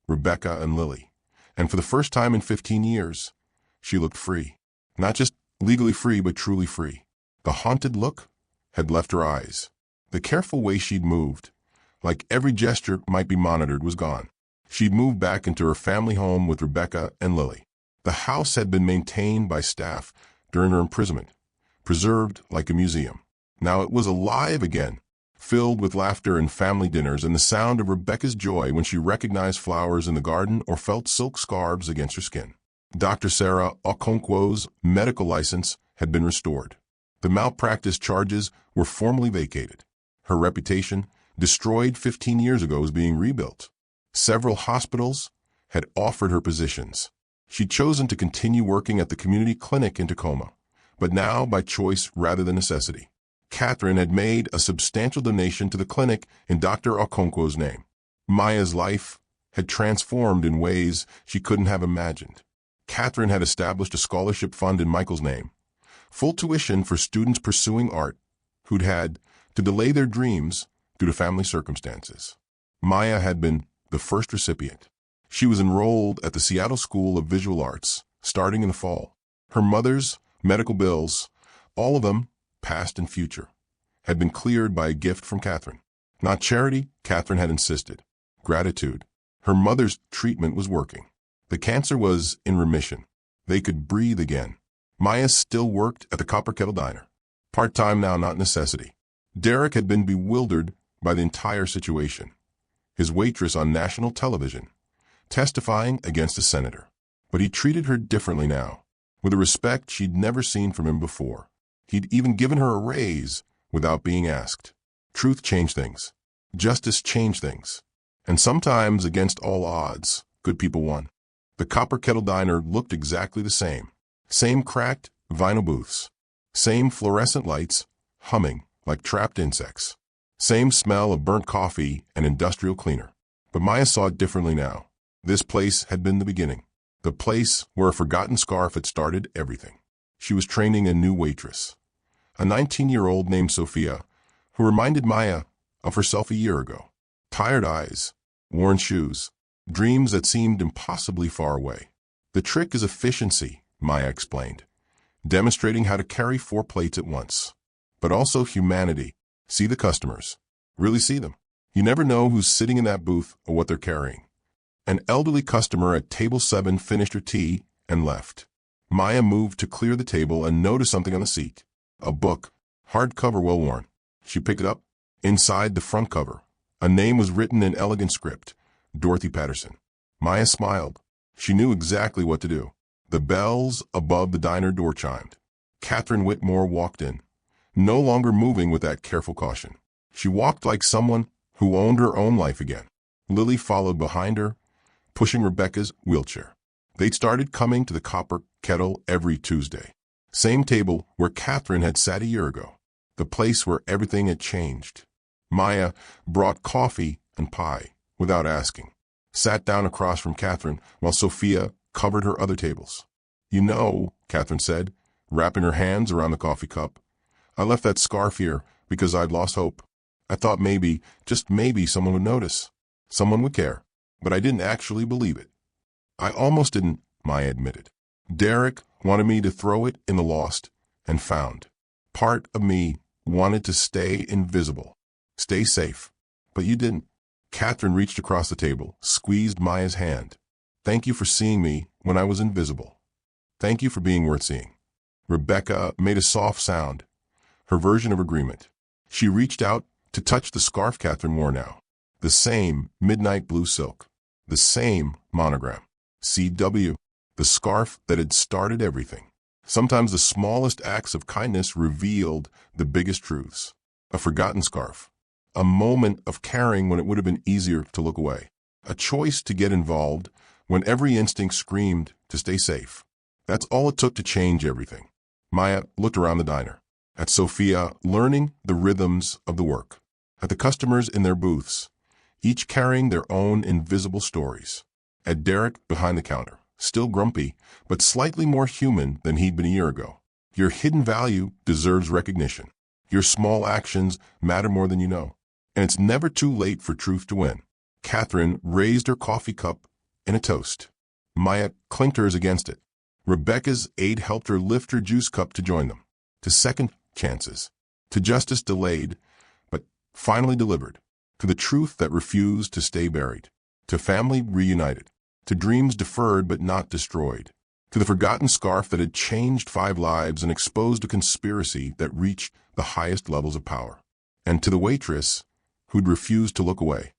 Rebecca and Lily, and for the first time in 15 years, she looked free. Not just legally free, but truly free. The haunted look had left her eyes. The careful way she'd moved, like every gesture might be monitored, was gone. She'd moved back into her family home with Rebecca and Lily. The house had been maintained by staff during her imprisonment, preserved like a museum. Now it was alive again, filled with laughter and family dinners and the sound of Rebecca's joy when she recognized flowers in the garden or felt silk scarves against her skin. Dr. Sarah Okonkwo's medical license had been restored. The malpractice charges were formally vacated. Her reputation, destroyed 15 years ago, was being rebuilt. Several hospitals had offered her positions. She'd chosen to continue working at the community clinic in Tacoma, but now by choice rather than necessity. Catherine had made a substantial donation to the clinic in Dr. Okonkwo's name. Maya's life had transformed in ways she couldn't have imagined. Catherine had established a scholarship fund in Michael's name, full tuition for students pursuing art who'd had to delay their dreams due to family circumstances. Maya had been the first recipient. She was enrolled at the Seattle School of Visual Arts starting in the fall. Her mother's medical bills, all of them, past and future, had been cleared by a gift from Catherine. Not charity, Catherine had insisted. Gratitude. Her mother's treatment was working. The cancer was in remission. They could breathe again. Maya still worked at the Copper Kettle Diner. Part-time now, not necessity. Derek had been bewildered by the entire situation. His waitress on national television, testifying against a senator. But he treated her differently now, with a respect she'd never seen from him before. He'd even given her a raise without being asked. Truth changed things. Justice changed things. And sometimes, against all odds, good people won. The Copper Kettle Diner looked exactly the same. Same cracked vinyl booths. Same fluorescent lights humming like trapped insects. Same smell of burnt coffee and industrial cleaner. But Maya saw it differently now. This place had been the beginning. The place where a forgotten scarf had started everything. She was training a new waitress, a 19-year-old named Sophia, who reminded Maya of herself a year ago. Tired eyes, worn shoes, dreams that seemed impossibly far away. The trick is efficiency, Maya explained, demonstrating how to carry 4 plates at once. But also humanity. See the customers. Really see them. You never know who's sitting in that booth or what they're carrying. An elderly customer at table 7 finished her tea and left. Maya moved to clear the table and noticed something on the seat. A book, hardcover, well-worn. She picked it up. Inside the front cover, a name was written in elegant script, Dorothy Patterson. Maya smiled. She knew exactly what to do. The bells above the diner door chimed. Catherine Whitmore walked in, no longer moving with that careful caution. She walked like someone who owned her own life again. Lily followed behind her, pushing Rebecca's wheelchair. They'd started coming to the Copper Kettle every Tuesday. Same table where Catherine had sat a year ago. The place where everything had changed. Maya brought coffee and pie without asking. Sat down across from Catherine while Sophia covered her other tables. You know, Catherine said, wrapping her hands around the coffee cup, I left that scarf here because I'd lost hope. I thought maybe, just maybe, someone would notice. Someone would care. But I didn't actually believe it. I almost didn't, Maya admitted. Derek wanted me to throw it in the lost and found. Part of me wanted to stay invisible, stay safe. But you didn't. Catherine reached across the table, squeezed Maya's hand. Thank you for seeing me when I was invisible. Thank you for being worth seeing. Rebecca made a soft sound, her version of agreement. She reached out to touch the scarf Catherine wore now. The same midnight blue silk. The same monogram. CW. The scarf that had started everything. Sometimes the smallest acts of kindness revealed the biggest truths. A forgotten scarf. A moment of caring when it would have been easier to look away. A choice to get involved when every instinct screamed to stay safe. That's all it took to change everything. Maya looked around the diner, at Sophia learning the rhythms of the work, at the customers in their booths, each carrying their own invisible stories, at Derek behind the counter, still grumpy, but slightly more human than he'd been a year ago. Your hidden value deserves recognition. Your small actions matter more than you know. And it's never too late for truth to win. Catherine raised her coffee cup in a toast. Maya clinked hers against it. Rebecca's aide helped her lift her juice cup to join them. To second chances. To justice delayed, but finally delivered. To the truth that refused to stay buried. To family reunited. To dreams deferred but not destroyed. To the forgotten scarf that had changed 5 lives and exposed a conspiracy that reached the highest levels of power. And to the waitress who'd refused to look away.